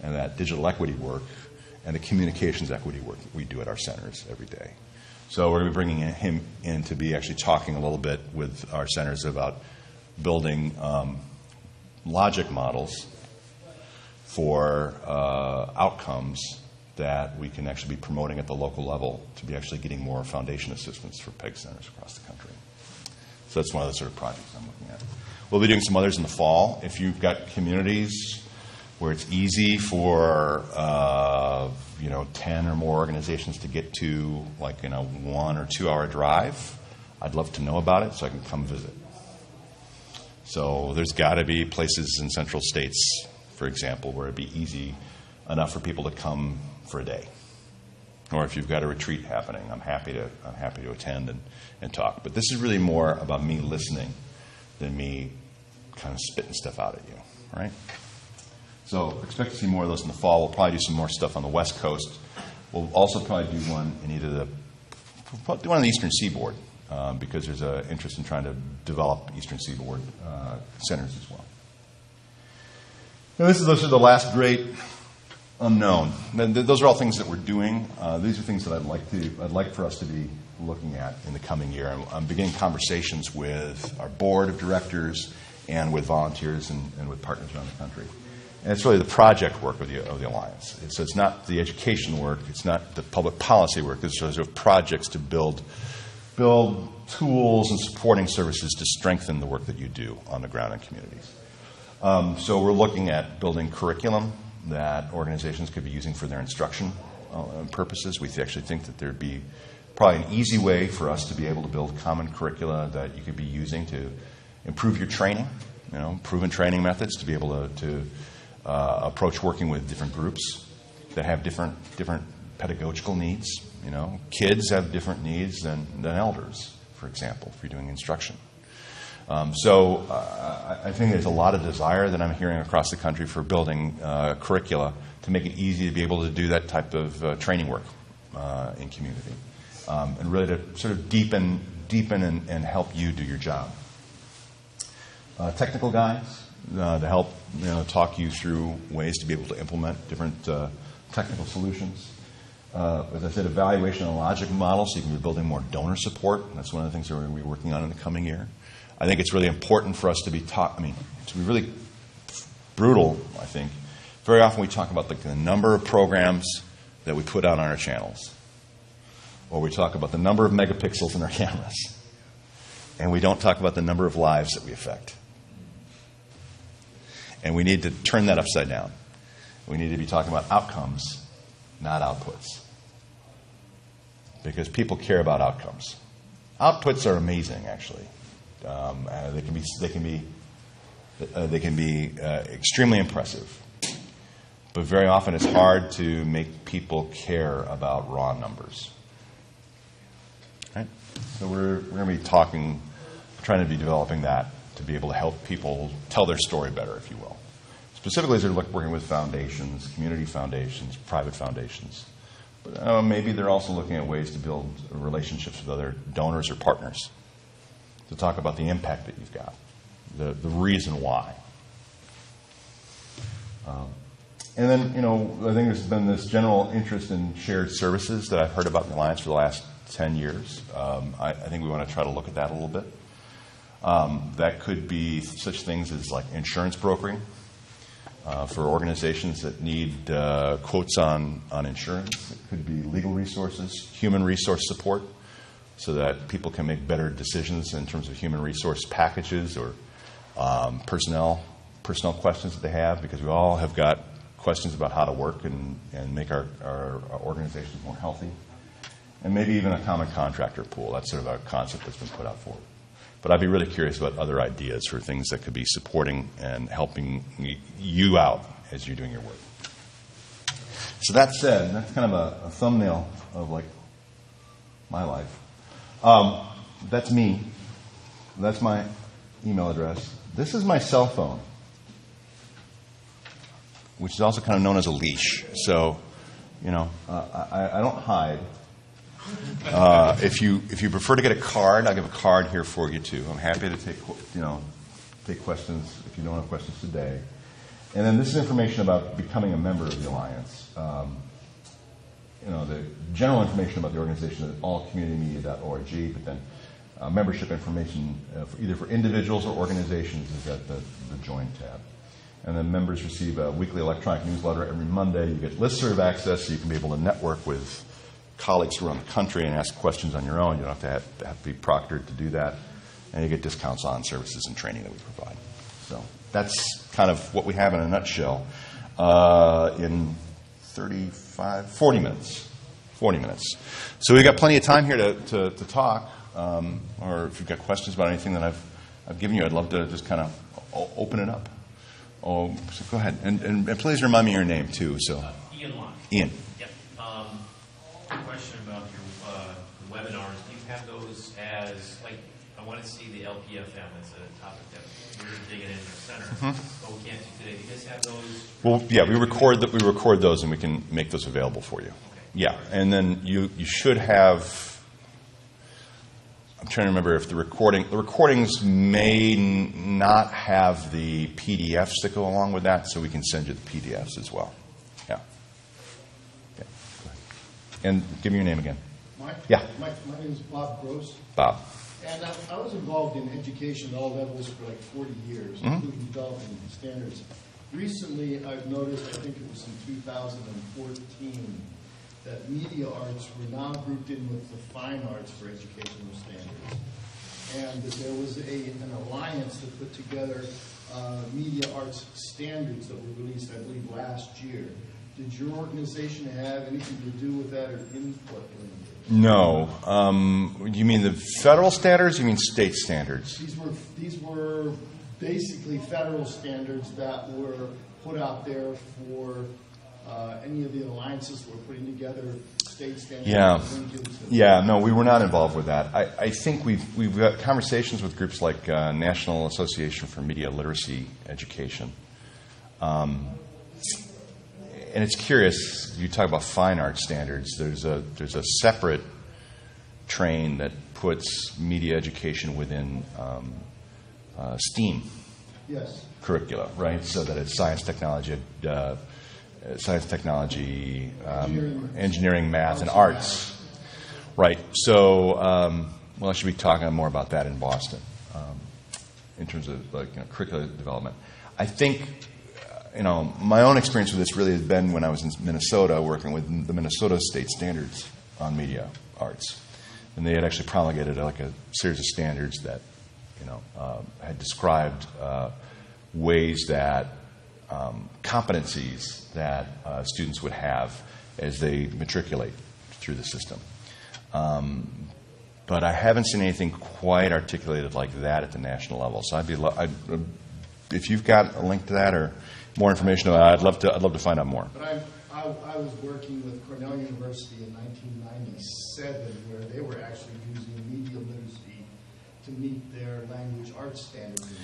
and that digital equity work and the communications equity work that we do at our centers every day. So we're going to be bringing him in to be actually talking a little bit with our centers about building logic models for outcomes that we can actually be promoting at the local level to be actually getting more foundation assistance for PEG centers across the country. So that's one of the sort of projects I'm looking at. We'll be doing some others in the fall. If you've got communities where it's easy for 10 or more organizations to get to, like, 1 or 2 hour drive, I'd love to know about it so I can come visit. So there's got to be places in central states, for example, where it'd be easy enough for people to come for a day. Or if you've got a retreat happening, I'm happy to attend and talk. But this is really more about me listening than me kind of spitting stuff out at you, right? So expect to see more of those in the fall. We'll probably do some more stuff on the West Coast. We'll also probably do one in one on the Eastern Seaboard because there's an interest in trying to develop Eastern Seaboard centers as well. And this is the last great unknown. Those are all things that we're doing. These are things that I'd like for us to be looking at in the coming year. I'm beginning conversations with our board of directors and with volunteers and with partners around the country. And it's really the project work of the Alliance. So it's not the education work. It's not the public policy work. It's sort of projects to build tools and supporting services to strengthen the work that you do on the ground in communities. So we're looking at building curriculum that organizations could be using for their instruction purposes. We actually think that there'd be probably an easy way for us to be able to build common curricula that you could be using to improve your training, proven training methods to be able to approach working with different groups that have different pedagogical needs. Kids have different needs than elders, for example, if you're doing instruction. So I think there's a lot of desire that I'm hearing across the country for building curricula to make it easy to be able to do that type of training work in community, and really to sort of deepen and help you do your job. Technical guides to help talk you through ways to be able to implement different technical solutions. As I said, evaluation and logic models, so you can be building more donor support. That's one of the things that we're going to be working on in the coming year. I think it's really important for us to be to be really brutal, I think. Very often we talk about the number of programs that we put out on our channels, or we talk about the number of megapixels in our cameras, and we don't talk about the number of lives that we affect. And we need to turn that upside down. We need to be talking about outcomes, not outputs, because people care about outcomes. Outputs are amazing, actually. They can be extremely impressive, but very often it's hard to make people care about raw numbers. Right? So we're going to be trying to be developing that to be able to help people tell their story better, if you will. Specifically, as they're working with foundations, community foundations, private foundations. But maybe they're also looking at ways to build relationships with other donors or partners to talk about the impact that you've got, the reason why. And then, I think there's been this general interest in shared services that I've heard about in the Alliance for the last 10 years. I think we want to try to look at that a little bit. That could be such things as like insurance brokering for organizations that need quotes on insurance. It could be legal resources, human resource support, so that people can make better decisions in terms of human resource packages or personnel questions that they have, because we all have got questions about how to work and make our organizations more healthy. And maybe even a common contractor pool. That's sort of a concept that's been put out forward. But I'd be really curious about other ideas for things that could be supporting and helping you out as you're doing your work. So that said, that's kind of a thumbnail of like my life. That's me. That's my email address. This is my cell phone. which is also kind of known as a leash. So, you know, I don't hide. If you prefer to get a card, I'll give a card here for you too. I'm happy to take questions if you don't have questions today. And then this is information about becoming a member of the Alliance. The general information about the organization at allcommunitymedia.org, but then membership information either for individuals or organizations is at the Join tab. And then members receive a weekly electronic newsletter every Monday. You get listserv access so you can be able to network with colleagues around the country and ask questions on your own. You don't have to be proctored to do that. And you get discounts on services and training that we provide. So that's kind of what we have in a nutshell in 40 minutes. 40 minutes. So we've got plenty of time here to talk. Or if you've got questions about anything that I've given you, I'd love to just kind of open it up. Oh, so go ahead. And please remind me your name, too. So Ian Locke. Ian. Yep. Question about your webinars. Do you have those as, like, I want to see the LPFM as a topic that we're digging in the center, but we can't do today. Do you guys have those? Well, yeah, we record those, and we can make those available for you. Okay. Yeah, and then you should have. I'm trying to remember if the recordings may not have the PDFs that go along with that, so we can send you the PDFs as well. Yeah. Okay. Go ahead. And give me your name again. Mike? Yeah. My name is Bob Gross. Bob. And I was involved in education at all levels for like 40 years, including developing standards. Recently, I've noticed, I think it was in 2014, that media arts were now grouped in with the fine arts for educational standards. And that there was an alliance that put together media arts standards that were released, I believe, last year. Did your organization have anything to do with that or input in it? No. You mean the federal standards or you mean state standards? These were basically federal standards that were put out there for any of the alliances that were putting together state standards. Yeah. No, we were not involved with that. I think we've got conversations with groups like National Association for Media Literacy Education. And it's curious, you talk about fine arts standards. There's a separate train that puts media education within STEAM curricula, right? So that it's science, technology, engineering, math, and arts. Right. So, I should be talking more about that in Boston in terms of curricular development. I think, my own experience with this really has been when I was in Minnesota working with the Minnesota State Standards on Media Arts. And they had actually promulgated like a series of standards that, had described ways that competencies that students would have as they matriculate through the system. But I haven't seen anything quite articulated like that at the national level. So if you've got a link to that or more information about it, I'd love to find out more. But I was working with Cornell University in 1997, where they were actually using media literacy to meet their language arts standards.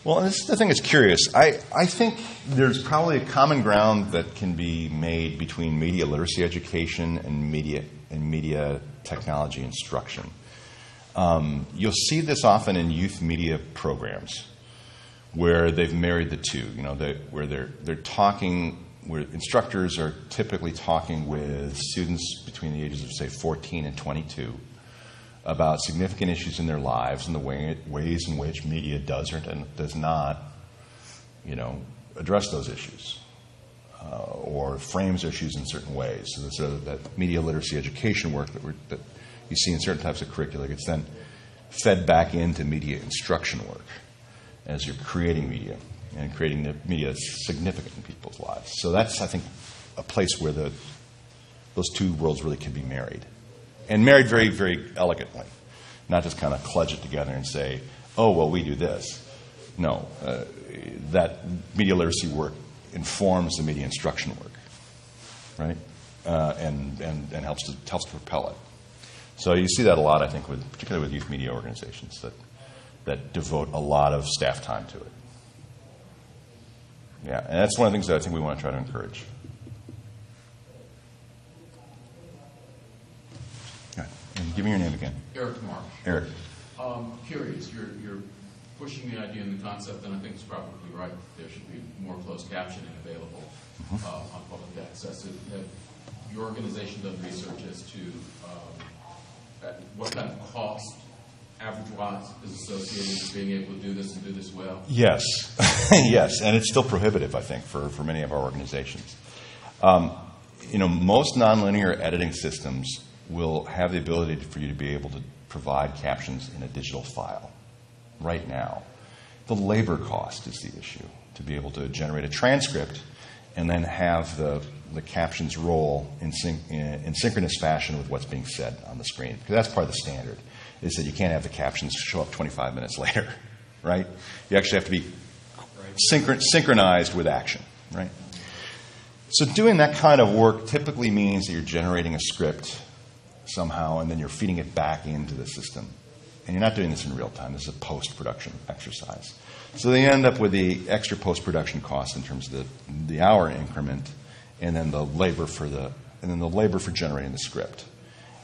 Well, and the thing is curious. I think there's probably a common ground that can be made between media literacy education and media technology instruction. You'll see this often in youth media programs, where they've married the two. Where they're talking, where instructors are typically talking with students between the ages of, say, 14 and 22 about significant issues in their lives and the ways in which media does or does not, address those issues or frames issues in certain ways. So that media literacy education work that you see in certain types of curricula gets then fed back into media instruction work as you're creating media and creating the media significant in people's lives. So that's, I think, a place where those two worlds really can be married. And married very, very elegantly. Not just kind of kludge it together and say, oh, well, we do this. No. That media literacy work informs the media instruction work, right? And helps to propel it. So you see that a lot, I think, particularly with youth media organizations that devote a lot of staff time to it. Yeah, and that's one of the things that I think we want to try to encourage. All right. And give me your name again. Eric Mark. Eric. Curious, you're pushing the idea and the concept, and I think it's probably right. There should be more closed captioning available on public access. Have your organization done research as to what kind of cost, average-wise, is associated with being able to do this and do this well? Yes, yes, and it's still prohibitive, I think, for many of our organizations. Most nonlinear editing systems will have the ability for you to be able to provide captions in a digital file right now. The labor cost is the issue, to be able to generate a transcript and then have the captions roll in synchronous fashion with what's being said on the screen. Because that's part of the standard, is that you can't have the captions show up 25 minutes later, right? You actually have to be synchronized with action, right? So doing that kind of work typically means that you're generating a script somehow, and then you're feeding it back into the system. And you're not doing this in real time. This is a post-production exercise. So they end up with the extra post-production costs in terms of the hour increment, and then the labor for generating the script.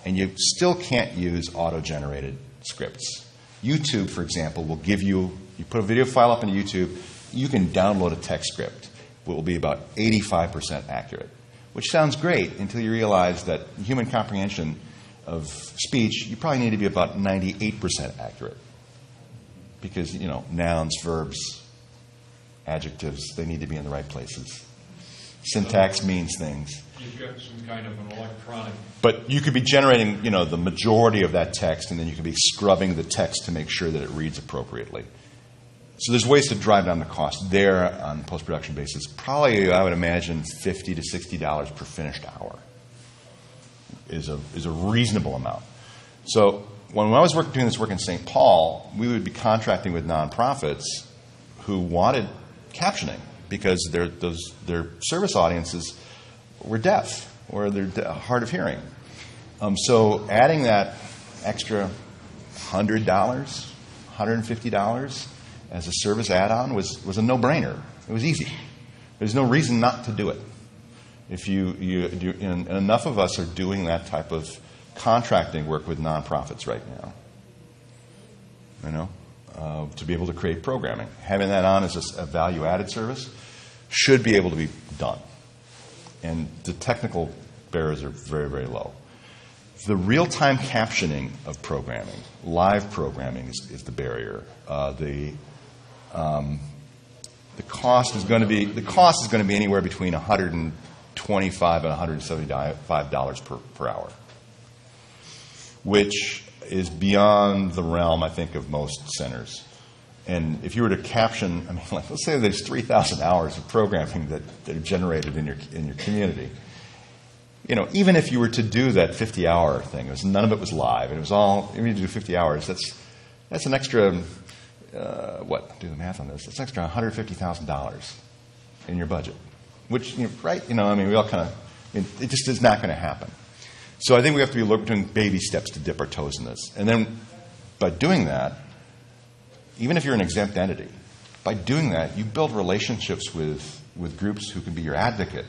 And you still can't use auto-generated scripts. YouTube, for example, will give you put a video file up into YouTube, you can download a text script. It will be about 85% accurate, which sounds great until you realize that human comprehension of speech, you probably need to be about 98% accurate. Because, nouns, verbs, adjectives, they need to be in the right places. Syntax means things. You've got some kind of an electronic... But you could be generating, the majority of that text, and then you could be scrubbing the text to make sure that it reads appropriately. So there's ways to drive down the cost there on a post-production basis. Probably, I would imagine, $50 to $60 per finished hour is a reasonable amount. So when I was doing this work in St. Paul, we would be contracting with nonprofits who wanted captioning because their service audiences were deaf or they're hard of hearing. So adding that extra $100, $150 as a service add-on was a no-brainer. It was easy. There's no reason not to do it. If and enough of us are doing that type of contracting work with nonprofits right now, to be able to create programming. Having that on as a value-added service should be able to be done. And the technical barriers are very, very low. The real-time captioning of programming, live programming, is the barrier. The cost is going to be anywhere between $125 and $175 per hour, which is beyond the realm, I think, of most centers. And if you were to caption, let's say there's 3,000 hours of programming that are generated in your community. Even if you were to do that 50-hour thing, none of it was live, and it was all, if you do 50 hours, that's an extra, do the math on this, that's an extra $150,000 in your budget. Which, right, we all kind of, it just is not going to happen. So I think we have to be doing baby steps to dip our toes in this. And then by doing that, even if you're an exempt entity, by doing that, you build relationships with groups who can be your advocate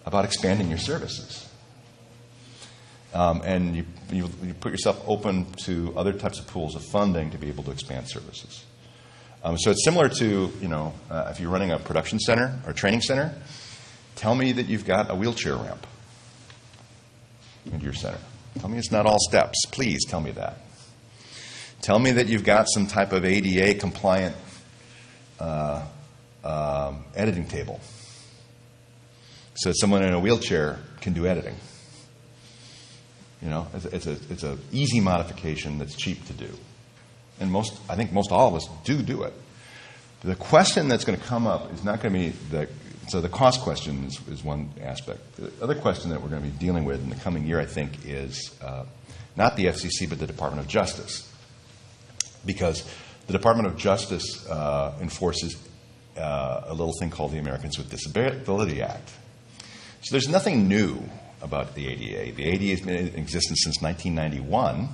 about expanding your services. And you put yourself open to other types of pools of funding to be able to expand services. So it's similar to, if you're running a production center or training center, tell me that you've got a wheelchair ramp into your center. Tell me it's not all steps. Please tell me that. Tell me that you've got some type of ADA compliant editing table so that someone in a wheelchair can do editing. It's an easy modification that's cheap to do. And I think most all of us do it. The question that's going to come up is not going to be so the cost question is one aspect. The other question that we're going to be dealing with in the coming year, I think, is not the FCC, but the Department of Justice. Because the Department of Justice enforces a little thing called the Americans with Disability Act. So there's nothing new about the ADA. The ADA has been in existence since 1991.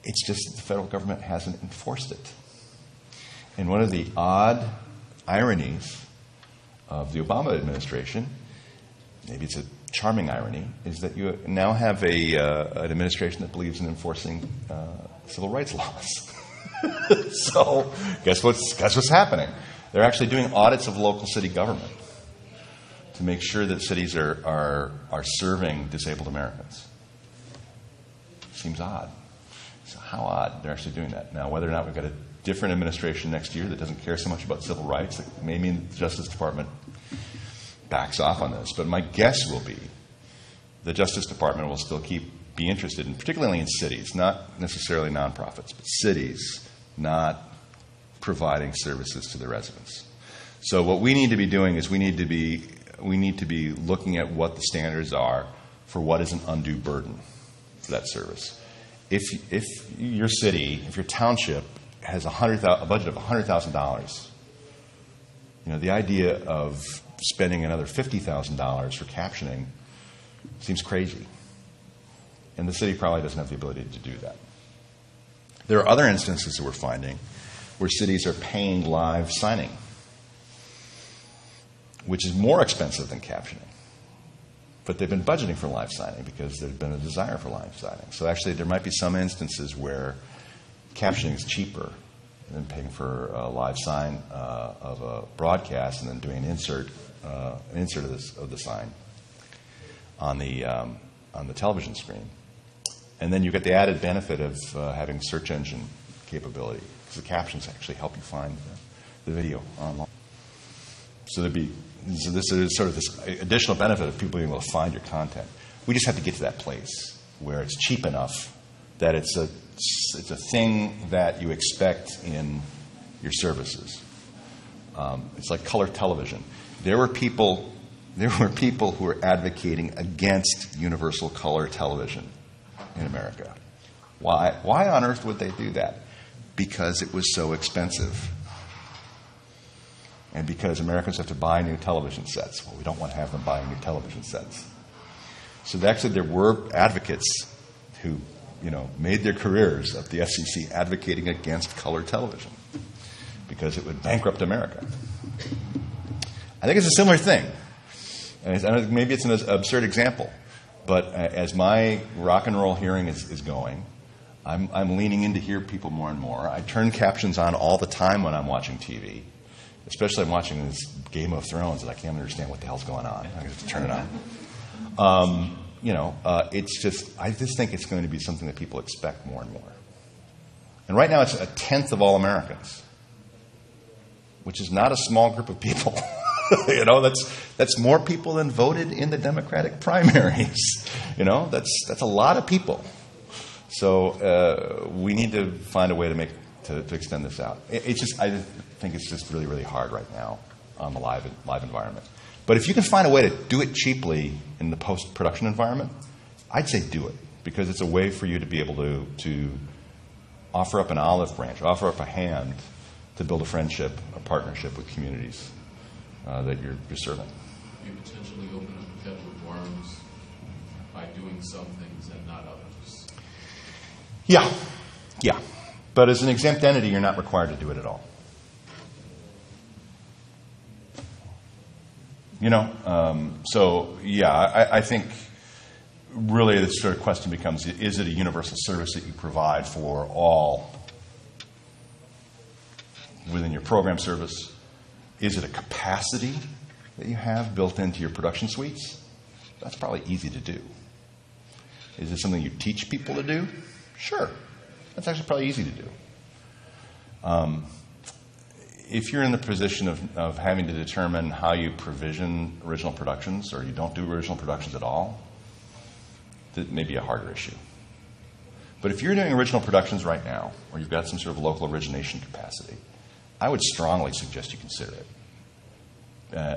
It's just that the federal government hasn't enforced it. And one of the odd ironies of the Obama administration, maybe it's a charming irony, is that you now have an administration that believes in enforcing civil rights laws. So guess what's happening? They're actually doing audits of local city government to make sure that cities are serving disabled Americans. Seems odd. So how odd they're actually doing that. Now, whether or not we've got a different administration next year that doesn't care so much about civil rights, it may mean the Justice Department backs off on this. But my guess will be the Justice Department will still be interested in, particularly in cities, not necessarily nonprofits, but cities not providing services to the residents. So what we need to be doing is we need to be looking at what the standards are for what is an undue burden for that service. If your city, if your township has a budget of $100,000, the idea of spending another $50,000 for captioning seems crazy. And the city probably doesn't have the ability to do that. There are other instances that we're finding where cities are paying live signing, which is more expensive than captioning. But they've been budgeting for live signing because there's been a desire for live signing. So actually there might be some instances where captioning is cheaper than paying for a live sign of a broadcast and then doing an insert of the sign on the television screen. And then you get the added benefit of having search engine capability, because the captions actually help you find the video online. So this is sort of this additional benefit of people being able to find your content. We just have to get to that place where it's cheap enough that it's a thing that you expect in your services. It's like color television. There were people who were advocating against universal color television in America. Why on earth would they do that? Because it was so expensive. And because Americans have to buy new television sets. Well, we don't want to have them buying new television sets. So actually there were advocates who, made their careers at the FCC advocating against color television because it would bankrupt America. I think it's a similar thing. And maybe it's an absurd example, but as my rock and roll hearing is going, I'm leaning in to hear people more and more. I turn captions on all the time when I'm watching TV. Especially I'm watching this Game of Thrones and I can't understand what the hell's going on. I have to turn it on. I just think it's going to be something that people expect more and more. And right now it's 1/10 of all Americans, which is not a small group of people. That's more people than voted in the Democratic primaries. That's a lot of people. So we need to find a way to extend this out. I think it's just really, really hard right now on the live environment. But if you can find a way to do it cheaply in the post-production environment, I'd say do it, because it's a way for you to be able to offer up an olive branch, offer up a hand to build a friendship, a partnership with communities that you're serving. You potentially open up a can of worms by doing some things and not others. Yeah. But as an exempt entity, you're not required to do it at all. I think really the sort of question becomes, is it a universal service that you provide for all within your program service? Is it a capacity that you have built into your production suites? That's probably easy to do. Is it something you teach people to do? Sure. That's actually probably easy to do. If you're in the position of having to determine how you provision original productions, or you don't do original productions at all, that may be a harder issue. But if you're doing original productions right now, or you've got some sort of local origination capacity, I would strongly suggest you consider it,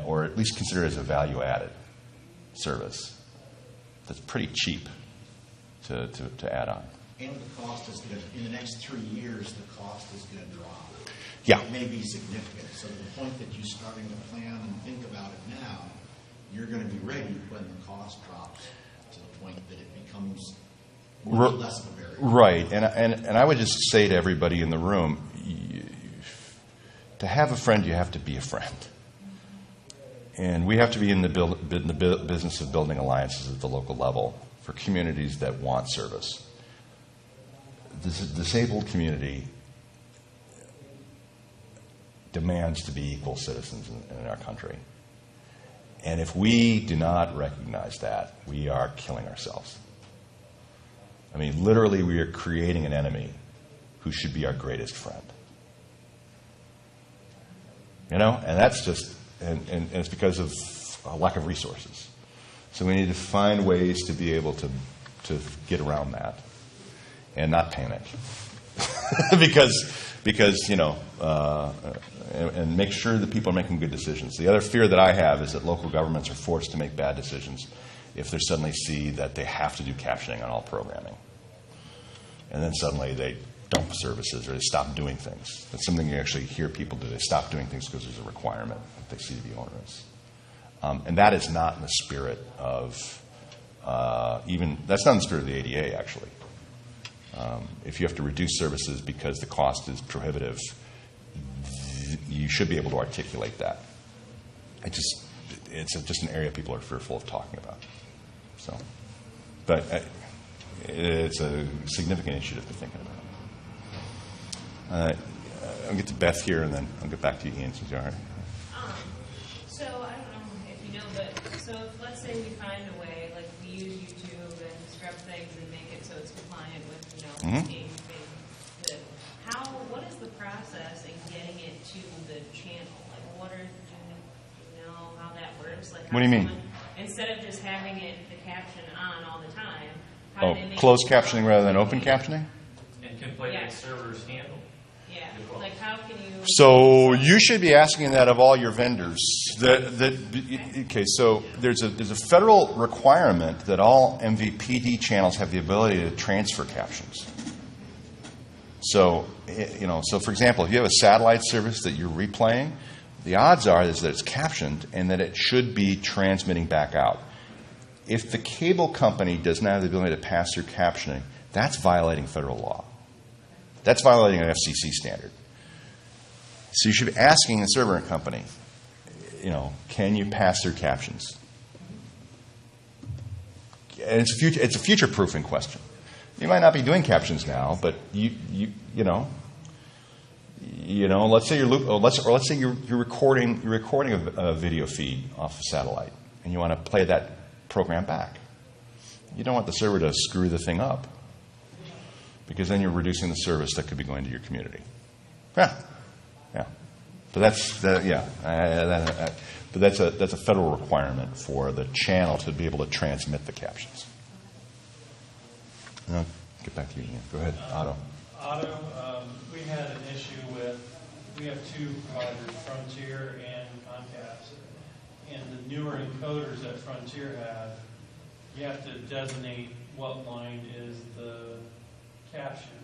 or at least consider it as a value-added service that's pretty cheap to add on. And the cost is going to, in the next 3 years, the cost is going to drop. Yeah. It may be significant. So to the point that you're starting to plan and think about it now, you're going to be ready when the cost drops to the point that it becomes much less of a barrier. Right. And I would just say to everybody in the room, to have a friend, you have to be a friend. And we have to be in the business of building alliances at the local level for communities that want service. The disabled community demands to be equal citizens in our country. And if we do not recognize that, we are killing ourselves. I mean, literally, we are creating an enemy who should be our greatest friend. You know, and that's just, and it's because of a lack of resources. So we need to find ways to be able to get around that and not panic. because you know, and make sure that people are making good decisions. The other fear that I have is that local governments are forced to make bad decisions if they suddenly see that they have to do captioning on all programming. And then suddenly they dump services or they stop doing things. That's something you actually hear people do. They stop doing things because there's a requirement that they see to be onerous. And that is not in the spirit of that's not in the spirit of the ADA, actually. If you have to reduce services because the cost is prohibitive, you should be able to articulate that. It's just an area people are fearful of talking about. So, but it's a significant issue to be thinking about. I'll get to Beth here, and then I'll get back to you, Ian, since you're all right. So I don't know if you know, but so if, let's say we find a way, like we use YouTube and scrub things and make it so it's compliant with, you know, what is the process in getting it to the channel? Like, do you know how that works? Like, What do you mean? Instead of just having the caption on all the time, how do they make closed it captioning rather than open captioning? And can play that server's handle. Yeah, like how can you? So you should be asking that of all your vendors. Okay, so there's a federal requirement that all MVPD channels have the ability to transfer captions. So, you know, so for example, if you have a satellite service that you're replaying, the odds are is that it's captioned and that it should be transmitting back out. If the cable company does not have the ability to pass through captioning, that's violating federal law. That's violating an FCC standard. So you should be asking the server company, you know, can you pass through captions? And it's a future-proofing question. You might not be doing captions now, but you know, let's say you're recording a video feed off a satellite, and you want to play that program back. You don't want the server to screw the thing up, because then you're reducing the service that could be going to your community. Yeah. But that's a federal requirement for the channel to be able to transmit the captions. I'll get back to you, Ian. Go ahead, Otto. We had an issue we have two providers, Frontier and Comcast. And the newer encoders that Frontier you have to designate what line is the caption.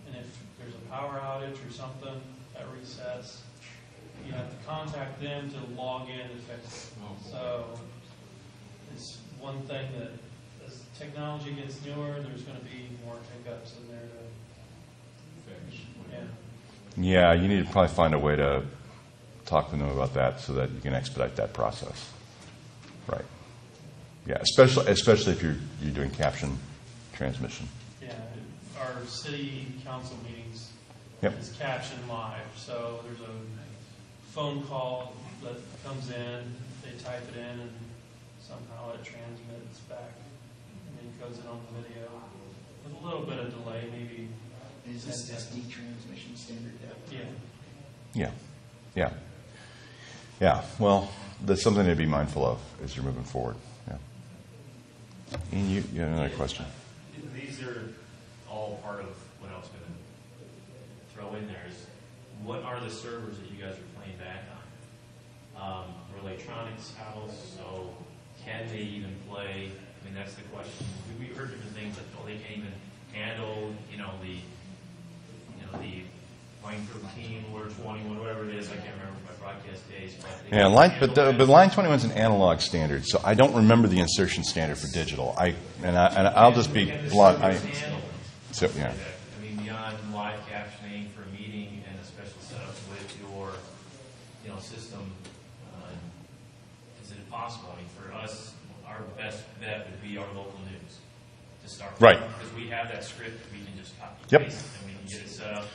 And if there's a power outage or something that resets, you have to contact them to log in and fix it. So it's one thing that as technology gets newer, there's going to be more hiccups in there to fix. Yeah, you need to probably find a way to talk to them about that so that you can expedite that process. Right. Yeah, especially if you're doing caption transmission. Yeah, our city council meetings is captioned live. So there's a phone call that comes in, they type it in, and somehow it transmits back and then goes in on the video with a little bit of delay, maybe. Is this SD transmission standard depth? Yeah. Well, that's something to be mindful of as you're moving forward. Yeah. Ian, you had another question. These are all part of what I was going to throw in there is what are the servers that you guys are playing back on? We're electronics house, so can they even play? I mean, that's the question. We heard different things like, they can't even handle, the line 13 or 21, whatever it is. I can't remember my broadcast days. But line 21 is an analog standard, so I don't remember the insertion standard for digital. I'll just be blunt. I mean, beyond live captioning for a meeting and a special setup with your possible. I mean, for us, our best bet would be our local news to start with. Right. Because we have that script that we can just copy Yep. paste and we can get it set up.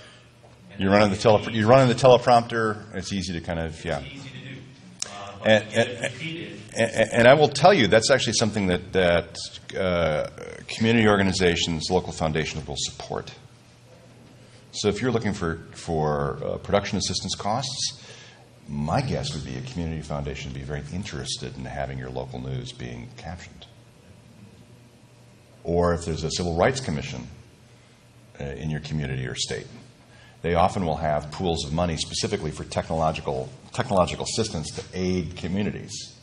And You're then running you're running the teleprompter. It's easy to kind of, yeah. It's easy to do. But And- to get it repeated, And I will tell you, that's actually something that community organizations, local foundations will support. So if you're looking for production assistance costs, my guess would be a community foundation would be very interested in having your local news being captioned. Or if there's a civil rights commission in your community or state, they often will have pools of money specifically for technological assistance to aid communities.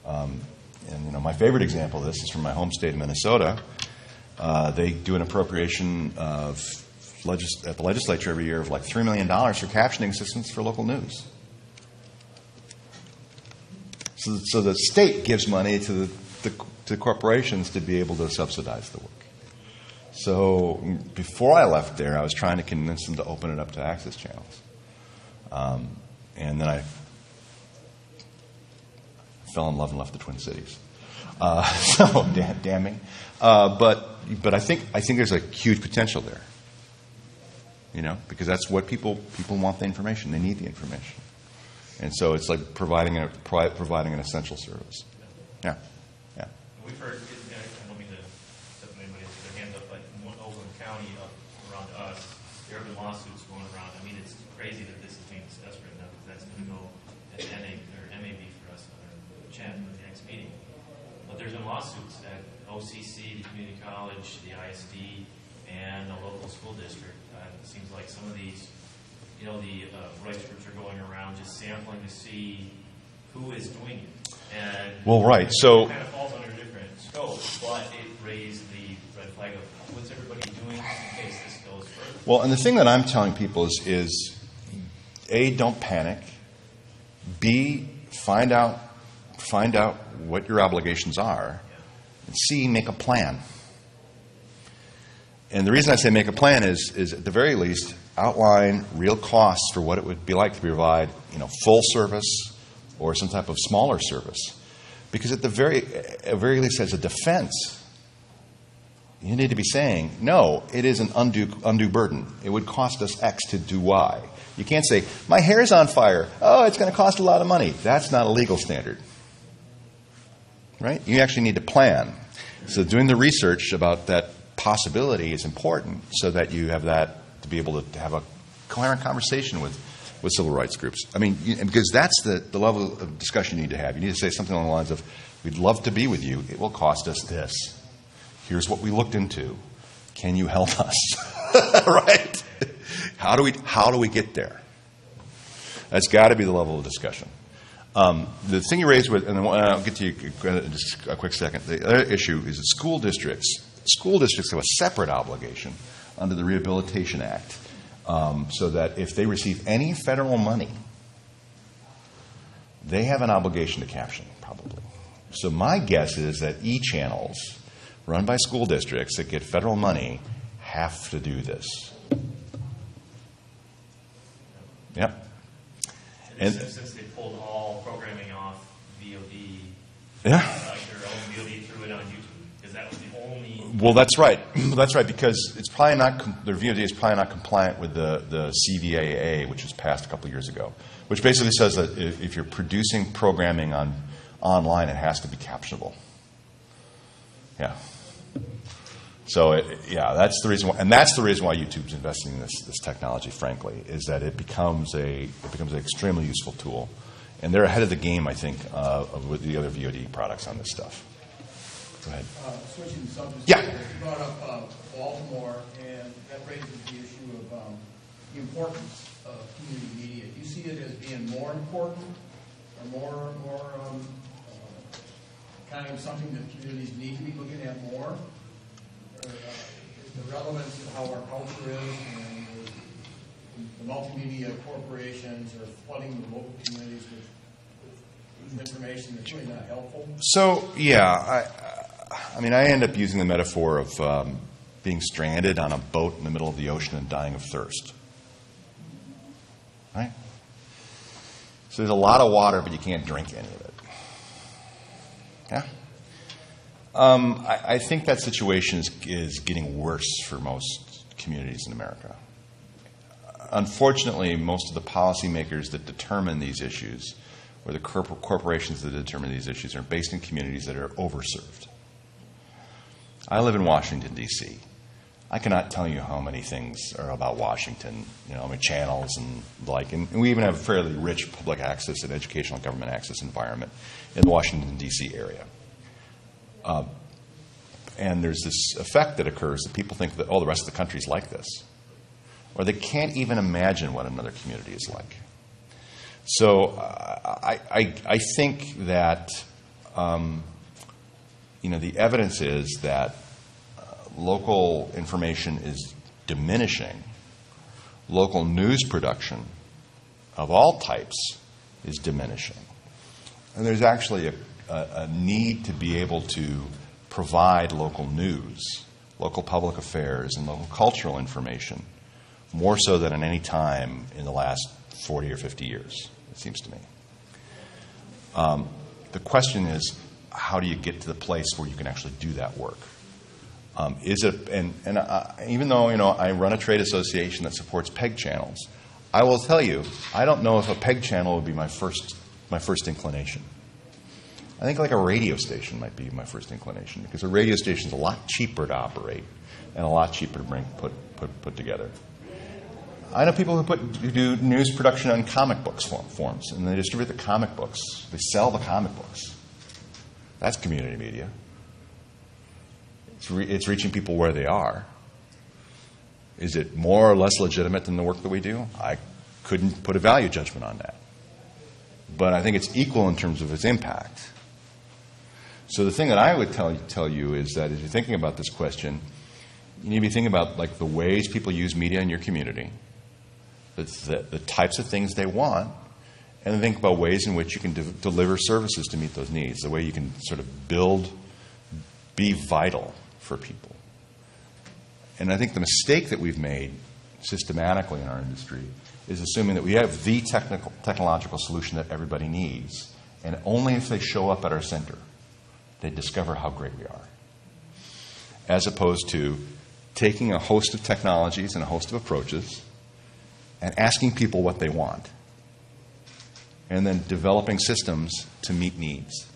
And my favorite example of this is from my home state of Minnesota. They do an appropriation at the legislature every year of like $3 million for captioning assistance for local news. So the state gives money to the corporations to be able to subsidize the work. So before I left there, I was trying to convince them to open it up to access channels. And then I fell in love and left the Twin Cities. So damn me. But I think there's a huge potential there. Because that's what people want, the information. They need the information. And so it's like providing an essential service. Yeah. Yeah. we've heard, I don't mean to step on anybody else's their hands up, but in Oakland County up around us, there have been lawsuits going around. I mean, it's crazy that this is being discussed right now, because that's going to go at MAB for us on our chat for the next meeting. But there's been lawsuits at OCC, the community college, the ISD, and the local school district. It seems like some of these, the rights groups are going around just sampling to see who is doing it. And well, right. So it kind of falls under a different scope, but it raised the red flag of what's everybody doing in case this goes further. Well, and the thing that I'm telling people is A, don't panic. B, find out what your obligations are. And C, make a plan. And the reason I say make a plan is at the very least outline real costs for what it would be like to provide, full service or some type of smaller service. Because at the very least, as a defense, you need to be saying, no, it is an undue burden. It would cost us X to do Y. You can't say, my hair's on fire. Oh, it's going to cost a lot of money. That's not a legal standard. Right? You actually need to plan. So doing the research about that possibility is important so that you have that to be able to have a coherent conversation with civil rights groups. I mean, because that's the level of discussion you need to have. You need to say something along the lines of, we'd love to be with you. It will cost us this. Here's what we looked into. Can you help us? Right? How do we get there? That's got to be the level of discussion. The thing you raised with, and I'll get to you in just a quick second. The other issue is that school districts have a separate obligation under the Rehabilitation Act, so that if they receive any federal money, they have an obligation to caption, probably. So my guess is that e-channels run by school districts that get federal money have to do this. Yep. And since they pulled all programming off VOD, Yeah. like their own VOD threw it on YouTube, because that was the only. Well, that's right. That's right, because it's probably not, their VOD is probably not compliant with the CVAA, which was passed a couple of years ago, which basically says that if you're producing programming online, it has to be captionable. Yeah. So, that's the reason why, and that's the reason why YouTube's investing in this technology, frankly, is that it becomes an extremely useful tool. And they're ahead of the game, I think, with the other VOD products on this stuff. Go ahead. Switching subjects. Yeah. You brought up Baltimore, and that raises the issue of the importance of community media. Do you see it as being more important or more kind of something that communities need to be looking at more? Or, is the relevance of how our culture is and the multimedia corporations are flooding the local communities with information that's really not helpful? So, I mean, I end up using the metaphor of being stranded on a boat in the middle of the ocean and dying of thirst. Right? So there's a lot of water, but you can't drink any of it. Yeah. I think that situation is getting worse for most communities in America. Unfortunately, most of the policymakers that determine these issues, or the corporations that determine these issues, are based in communities that are overserved. I live in Washington, D.C. I cannot tell you how many things are about Washington, channels and the like. And we even have a fairly rich public access and educational government access environment in the Washington, D.C. area. And there's this effect that occurs that people think that, the rest of the country is like this. Or they can't even imagine what another community is like. So I think that, the evidence is that local information is diminishing. Local news production of all types is diminishing. And there's actually a need to be able to provide local news, local public affairs, and local cultural information more so than at any time in the last 40 or 50 years, it seems to me. The question is, how do you get to the place where you can actually do that work? Even though I run a trade association that supports PEG channels, I will tell you, I don't know if a PEG channel would be my first inclination. I think like a radio station might be my first inclination, because a radio station is a lot cheaper to operate and a lot cheaper to put together. I know people who do news production on comic books forms, and they distribute the comic books. They sell the comic books. That's community media. It's reaching people where they are. Is it more or less legitimate than the work that we do? I couldn't put a value judgment on that. But I think it's equal in terms of its impact. So the thing that I would tell you is that as you're thinking about this question, you need to be thinking about like the ways people use media in your community, the types of things they want, and think about ways in which you can deliver services to meet those needs, the way you can sort of be vital for people. And I think the mistake that we've made systematically in our industry is assuming that we have the technological solution that everybody needs, and only if they show up at our center, they discover how great we are. As opposed to taking a host of technologies and a host of approaches and asking people what they want, and then developing systems to meet needs,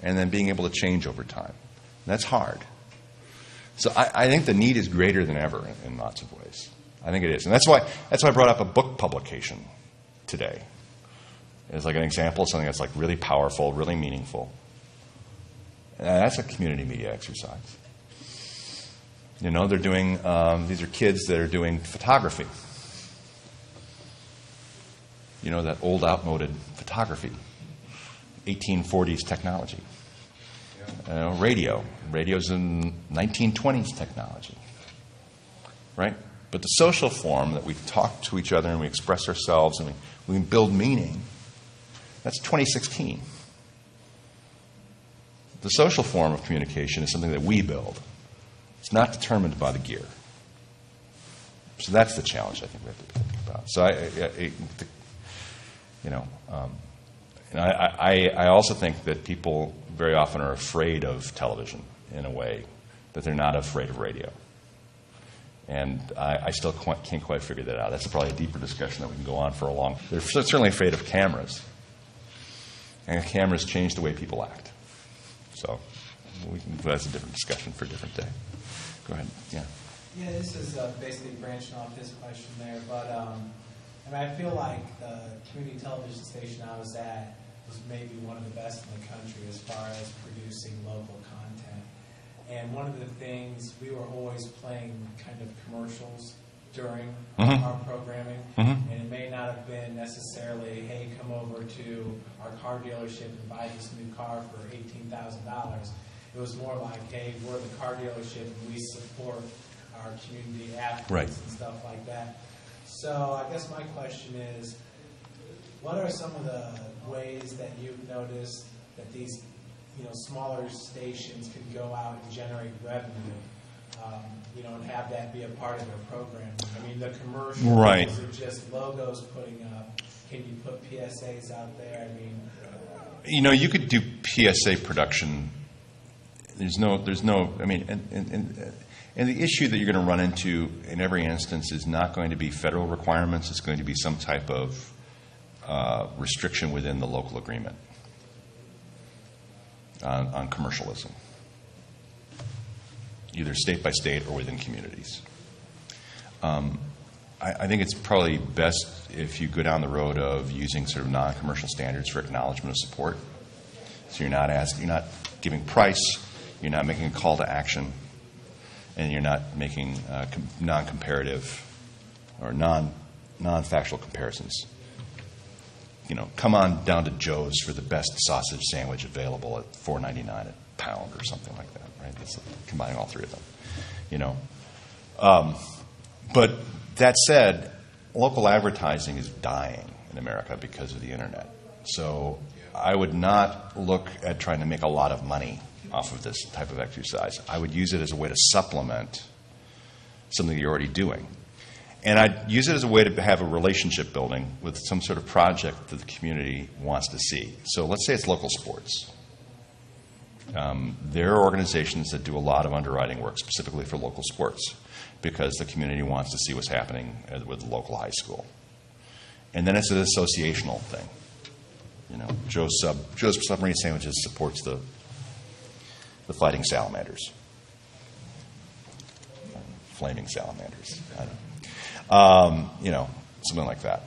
and then being able to change over time. And that's hard. So I think the need is greater than ever in lots of ways. I think it is. And that's why I brought up a book publication today. It's like an example of something that's like really powerful, really meaningful. And that's a community media exercise. They're doing, these are kids that are doing photography. That old outmoded photography, 1840s technology. Radio's in 1920s technology, right? But the social form that we talk to each other and we express ourselves and we build meaning, that's 2016. The social form of communication is something that we build. It's not determined by the gear. So that's the challenge I think we have to think about. So I also think that people very often are afraid of television in a way that they're not afraid of radio. And I still can't quite figure that out. That's probably a deeper discussion that we can go on for a long. They're certainly afraid of cameras. And cameras change the way people act. So that's a different discussion for a different day. Go ahead. Yeah. Yeah, this is basically branching off his question there, but I feel like the community television station I was at was maybe one of the best in the country as far as producing local content. And one of the things, we were always playing kind of commercials during our programming, and it may not have been necessarily, hey, come over to our car dealership and buy this new car for $18,000. It was more like, hey, we're the car dealership and we support our community athletes and stuff like that. So I guess my question is, what are some of the ways that you've noticed that these smaller stations can go out and generate revenue, and have that be a part of their program? I mean, the commercials, is it just logos putting up? Can you put PSAs out there? I mean, You could do PSA production. There's no, I mean, and the issue that you're going to run into in every instance is not going to be federal requirements. It's going to be some type of restriction within the local agreement on commercialism, either state by state or within communities. I think it's probably best if you go down the road of using sort of non-commercial standards for acknowledgement of support. So you're not giving price, you're not making a call to action, and you're not making non-comparative or non-factual comparisons. Come on down to Joe's for the best sausage sandwich available at $4.99 a pound or something like that, right? That's combining all three of them. But that said, local advertising is dying in America because of the internet. So I would not look at trying to make a lot of money off of this type of exercise. I would use it as a way to supplement something you're already doing. And I'd use it as a way to have a relationship building with some sort of project that the community wants to see. So let's say it's local sports. There are organizations that do a lot of underwriting work specifically for local sports because the community wants to see what's happening with the local high school. And then it's an associational thing. Joe's Submarine Sandwiches supports the Fighting Salamanders. Flaming Salamanders. I don't know. Something like that.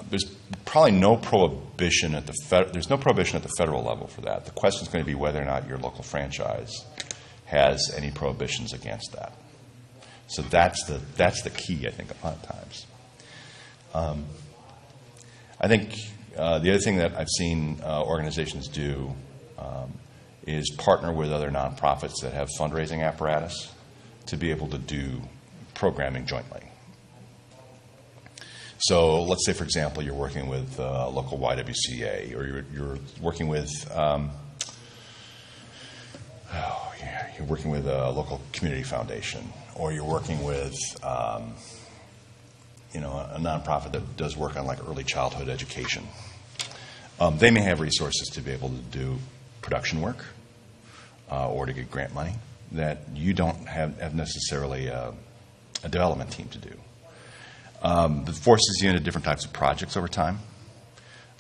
There's probably no prohibition at there's no prohibition at the federal level for that. The question is going to be whether or not your local franchise has any prohibitions against that. So that's the key, I think, a lot of times. I think the other thing that I've seen organizations do is partner with other nonprofits that have fundraising apparatus to be able to do programming jointly. So let's say, for example, you're working with local YWCA, or you're working with you're working with a local community foundation, or you're working with a nonprofit that does work on like early childhood education. They may have resources to be able to do production work or to get grant money that you don't have necessarily a development team to do. That forces you into different types of projects over time,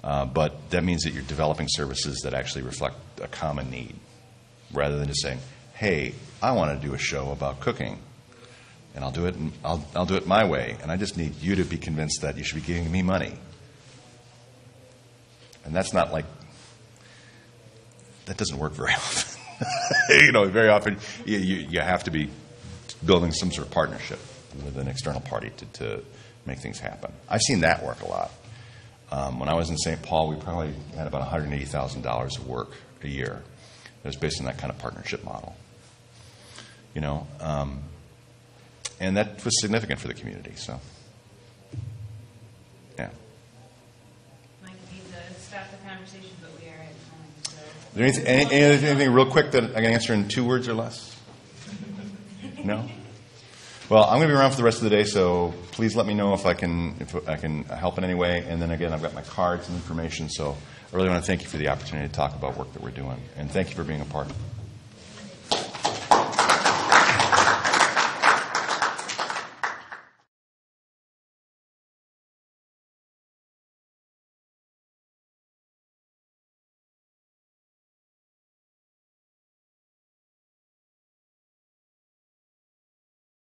but that means that you're developing services that actually reflect a common need, rather than just saying, "Hey, I want to do a show about cooking, and I'll do it. I'll do it my way, and I just need you to be convinced that you should be giving me money." And that's not like that doesn't work very often. Very often you have to be building some sort of partnership with an external party to make things happen. I've seen that work a lot. When I was in St. Paul, we probably had about $180,000 of work a year. It was based on that kind of partnership model. And that was significant for the community. So, yeah. Mike, I need to stop the conversation, but we are at time. So. Is there anything real quick that I can answer in 2 words or less? No? Well, I'm going to be around for the rest of the day, so please let me know if I can help in any way. And then again, I've got my cards and information, so I really want to thank you for the opportunity to talk about work that we're doing. And thank you for being a part of it.